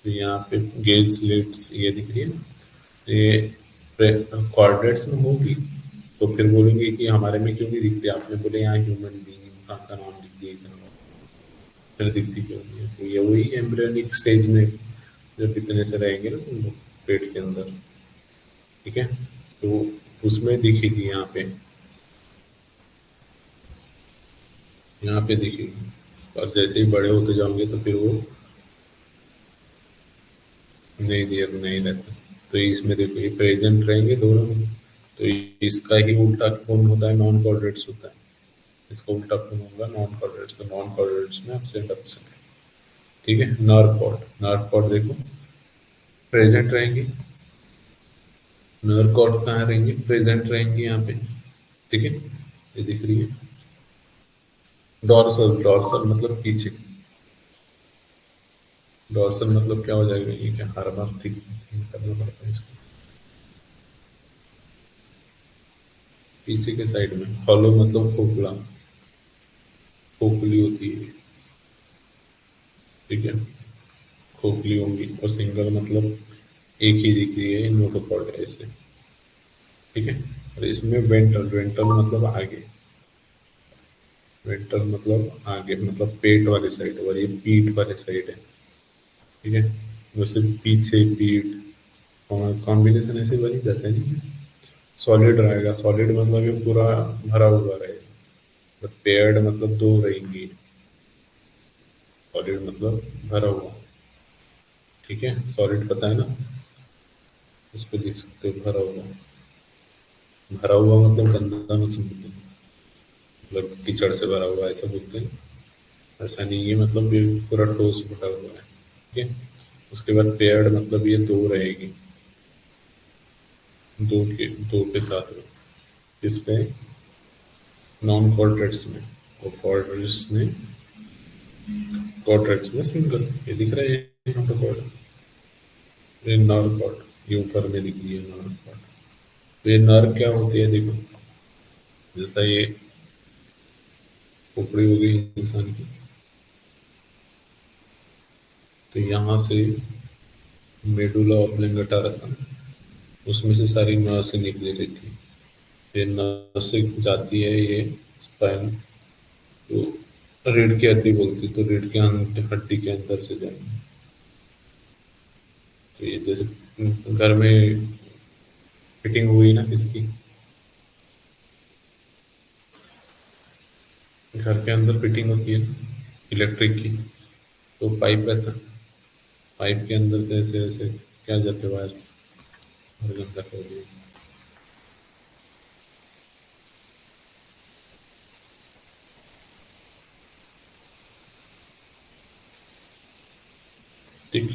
तो यहाँ पे गेल स्लिट्स ये दिख रही है ना, तो ये कॉर्डेट्स में होगी। तो फिर बोलेंगे कि हमारे में क्यों नहीं दिखती, आपने बोले यहाँ ह्यूमन बीइंग इंसान का नाम लिख दिया इतना, फिर दिखती क्यों नहीं है? तो ये वही एम्ब्रियोनिक स्टेज में जब इतने से रहेंगे ना तुम लोग पेट के अंदर, ठीक है, तो उसमें दिखेगी यहाँ पे। यहाँ पे दिखेगी, और जैसे ही बड़े होते जाओगे तो फिर वो नहीं दिया नहीं रहता। तो इसमें देखो ये प्रेजेंट रहेंगे दोनों में, तो इसका ही उल्टा कौन होता है, नॉन कॉर्डेट्स होता है। इसका उल्टा कौन होगा, नॉन कॉर्डेट्स। तो नॉन कॉर्डेट्स में एब्सेंट एब्सेंट। ठीक है, नर्व कॉर्ड देखो प्रेजेंट रहेंगी, नर्व कॉर्ड कहाँ रहेंगी, प्रेजेंट रहेंगी यहाँ पे। ठीक है, ये दिख रही है। डॉर्सल, डॉर्सल मतलब पीछे। डॉर्सल मतलब क्या हो जाएगा, ये क्या हर बार ठीक ठीक करना पड़ता है इसको। पीछे के साइड में हॉलो मतलब खोखला, खोखली होती है। ठीक है, खोखली होंगी। और सिंगल मतलब एक ही दिख रही है, नोटोकॉर्ड ऐसे। ठीक है, और इसमें वेंट्रल, वेंट्रल मतलब आगे। वेंट्रल मतलब आगे, मतलब पेट वाले साइड, और ये पीठ वाले साइड है। ठीक है, वैसे पीछे पीठ कॉम्बिनेशन ऐसे बन ही जाता है नहीं। सॉलिड रहेगा, सॉलिड मतलब ये पूरा भरा हुआ रहेगा। और पेयर्ड मतलब दो रहेंगी। सॉलिड मतलब भरा हुआ। ठीक है, सॉलिड पता है ना, उसको लिख सकते हो भरा हुआ। भरा हुआ मतलब गंदा मत समझो, मतलब कीचड़ से भरा हुआ ऐसा बोलते हैं। ऐसा नहीं है, मतलब ये पूरा ठोस भरा हुआ है। ठीक है, उसके बाद पेयर्ड मतलब ये दो रहेगी, दो के साथ में। इस पे नॉन कॉर्ड्रेट्स में, और कॉर्ड्रेट्स में, कॉर्ड्रेट्स में सिंगल। ये दिख रहा है यहाँ पे कॉर्ड, ये नर कॉर्ड, ये ऊपर में दिख रही है नर कॉर्ड। तो ये नर क्या होती है देखो, जैसा ये खोपड़ी हो गई इंसान की, तो यहाँ से मेडुला ऑब्लिंगेटा रहता है, उसमें से सारी नर्स निकली रहती है। फिर नर्स से जाती है ये स्पाइन, तो रीढ़ की हड्डी बोलती, तो रीढ़ के हड्डी के अंदर से जाएंगे। तो ये जैसे घर में फिटिंग हुई ना इसकी, घर के अंदर फिटिंग होती है इलेक्ट्रिक की, तो पाइप रहता है, पाइप के अंदर से ऐसे ऐसे क्या जाते वायर्स, और गंदा कर दिया। ठीक।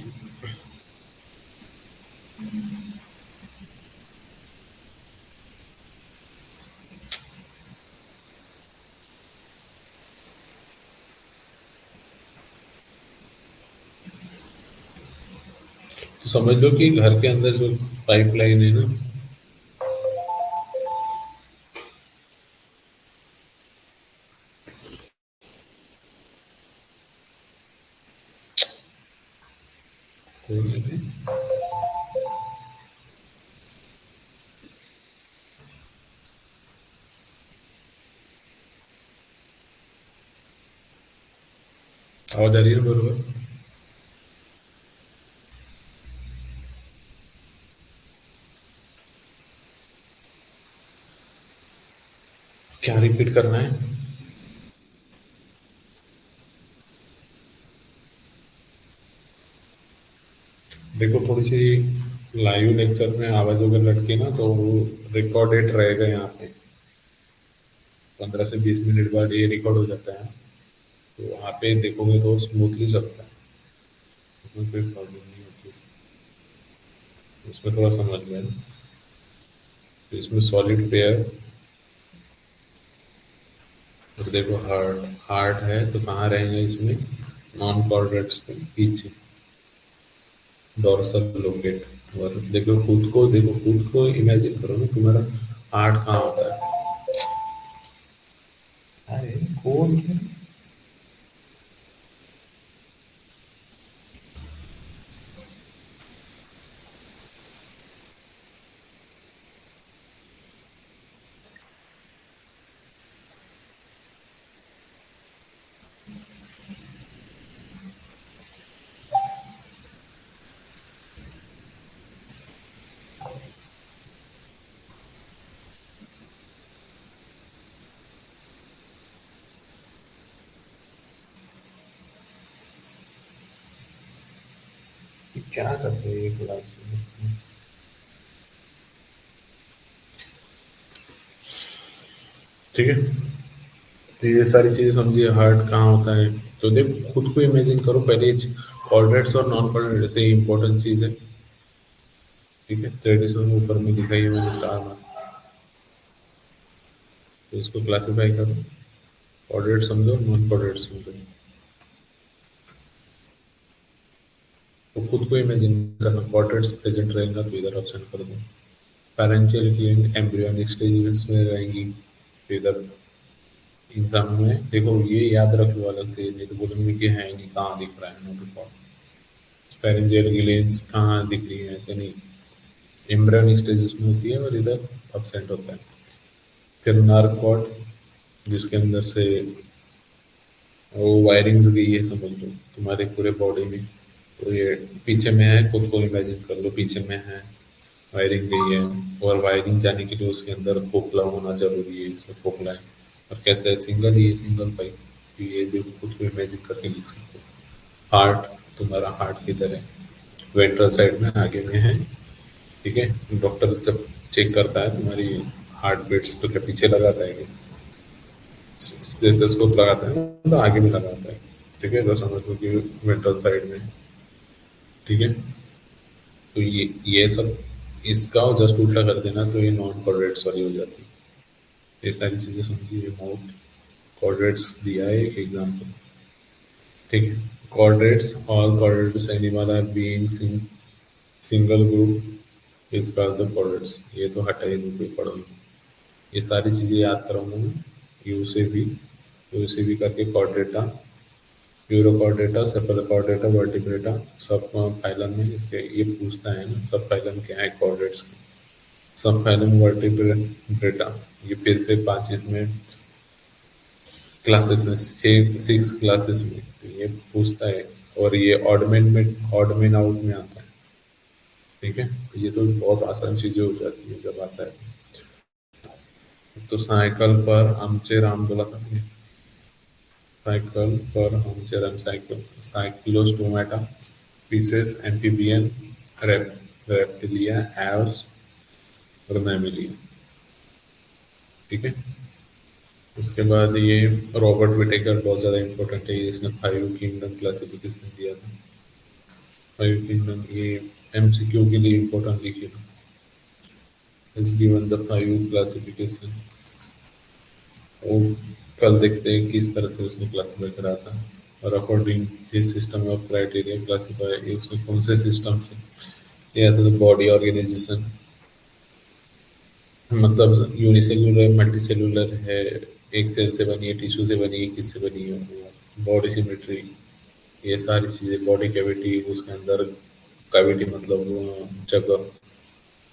तो समझ लो कि घर के अंदर जो पाइपलाइन है ना, कोई नहीं, आवाज आ रही है ना बरोबर। क्या रिपीट करना है। देखो थोड़ी सी लाइव लेक्चर में आवाज अगर लटके ना, तो वो रिकॉर्डेड रहेगा यहाँ पे, 15 से 20 मिनट बाद ये रिकॉर्ड हो जाता है। तो वहाँ पे देखोगे तो स्मूथली चलता है, उसमें कोई प्रॉब्लम नहीं होती। उसमें थोड़ा समझ लेना। तो इसमें सॉलिड पेयर, और देखो हार्ट, हार्ट है तो कहाँ रहेंगे इसमें, नॉन कॉर्डेट्स में पीछे, डोर्सल लोकेट। और देखो खुद को इमेजिन करो ना, तुम्हारा हार्ट कहाँ होता है। अरे कौन है? क्या करते हैं ये क्लास में? ठीक है, तो ये सारी चीजें समझिए, हार्ट कहाँ होता है। तो देख, खुद को इमेजिन करो पहले, कोऑर्डिनेट्स और नॉन कोऑर्डिनेट से इंपॉर्टेंट चीज है। ठीक है, ट्रेडिशन ऊपर में दिखाई है मैंने स्टार में, तो इसको क्लासीफाई करो, कोऑर्डिनेट समझो, नॉन कोऑर्डिनेट समझो। तो खुद को इमेजिन करना, कोऑर्डिनेट्स प्रेजेंट रहेगा तो इधर ऑप्शन कर दो। पैरेंशियल एंड एम्ब्रियोनिक स्टेजेस में रहेंगी, तो इधर इंसानों में देखो, ये याद रख लो अलग से, नहीं तो बोलेंगे कि है नहीं, कहाँ दिख रहा है, नोट रिकॉर्ड। फेरेंजियल ग्लैंड्स कहाँ दिख रही है, ऐसे नहीं, एम्ब्रियोनिक स्टेजेस में होती है और इधर एब्सेंट होता है। फिर नर्व कॉर्ड, जिसके अंदर से वो वायरिंग्स गई है समझ लो तुम्हारे पूरे बॉडी में। तो ये पीछे में है, खुद को इमेजिन कर लो पीछे में है, वायरिंग गई है। और वायरिंग जाने के लिए उसके अंदर खोखला होना जरूरी है, इसमें खोखला है। और कैसे है, सिंगल ही है, सिंगल पाइप। तो ये भी खुद को इमेजिन करके लिख सकते हो। हार्ट, तुम्हारा हार्ट किधर है, वेंट्रल साइड में आगे में है। ठीक है, डॉक्टर जब चेक करता है तुम्हारी हार्ट बीट्स, तो क्या पीछे लगाता है क्या, स्टेथोस्कोप लगाता है ना, तो आगे में लगाता है। ठीक है, तो समझ लो कि वेंट्रल साइड में। ठीक है, तो ये सब, इसका जस्ट उल्टा कर देना तो ये नॉन कोऑर्डिनेट्स वाली हो जाती है। ये सारी चीजें समझिए, नोट, कोऑर्डिनेट्स दिया है एक एग्जांपल। ठीक है, coordinates, all coordinates animal are beings in single group is called the coordinates. ये तो हटा ही नहीं, कोई पढ़ो। ये सारी चीजें याद कराऊंगा मैं, यू से भी, यू से भी करके कॉर्डेटा, यूरोकॉर्डेटा, सेफलोकॉर्डेटा, वर्टिब्रेटा, सब फाइलम में इसके ये पूछता है ना, सब फाइलम क्या है कॉर्डेट्स का। सब फाइलम वर्टिब्रेटा, ये फिर से पांच इसमें क्लासेस में, छः सिक्स क्लासेस में, तो ये पूछता है। और ये ऑड में आउट में आता है। ठीक है, तो ये तो बहुत आसान चीजें हो जाती है जब आता है। तो साइकिल पर आमचे राम बोला था, cycle per Homestead cycle, Cyclostomata, Pisces, amphibian, reptilia, aves और मैमिलिया। ठीक है, उसके बाद ये रॉबर्ट विटेकर बहुत ज़्यादा इंपॉर्टेंट है, इसने 5 किंगडम क्लासिफिकेशन दिया था। 5 किंगडम ये एमसीक्यू के लिए इंपॉर्टेंट लिखी था। Is given the 5 classification. वो कल देखते हैं किस तरह से उसने क्लासिफाई करा था। और according this system of criteria classify, उसने कौन से सिस्टम से लिया था, तो बॉडी ऑर्गेनाइजेशन, मतलब यूनिसेल्युलर, मल्टीसेल्युलर है, एक सेल से बनी है, टिश्यू से बनी है, किससे बनी है वो, बॉडी सिमेट्री, ये सारी चीज़ें, बॉडी कैविटी, उसके अंदर कैविटी मतलब वो जगह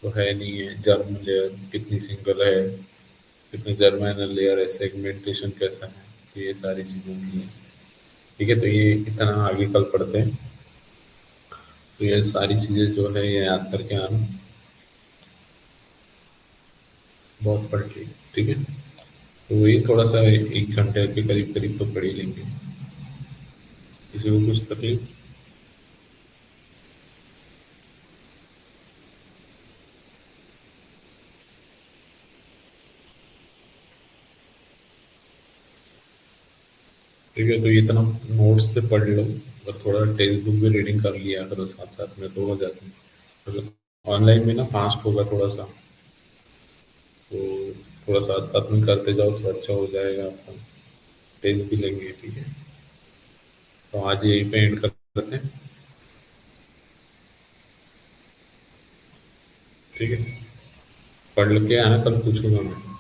तो है नहीं है, जर्म लेयर कितनी सिंगल है, कितने जर्मिनल लेयर है, सेगमेंटेशन कैसा है, तो ये सारी चीज़ें भी हैं। ठीक है, तो ये इतना आगे कल पढ़ते हैं। तो ये सारी चीज़ें जो है ये याद करके आना, बहुत पढ़ ली। ठीक है, तो वही थोड़ा सा 1 घंटे के करीब करीब तो पढ़ ही लेंगे। किसी को कुछ तकलीफ? ठीक है, तो इतना नोट्स से पढ़ लो, और थोड़ा टेक्स्ट बुक भी रीडिंग कर लिया करो साथ साथ में, तो हो जाती है। मतलब ऑनलाइन में ना फास्ट होगा थोड़ा सा, तो थोड़ा साथ साथ में करते जाओ तो अच्छा हो जाएगा आपका, टेस्ट भी लेंगे। ठीक है, तो आज यहीं पे एंड करते हैं। ठीक है, पढ़ के आना, कल पूछूंगा मैं।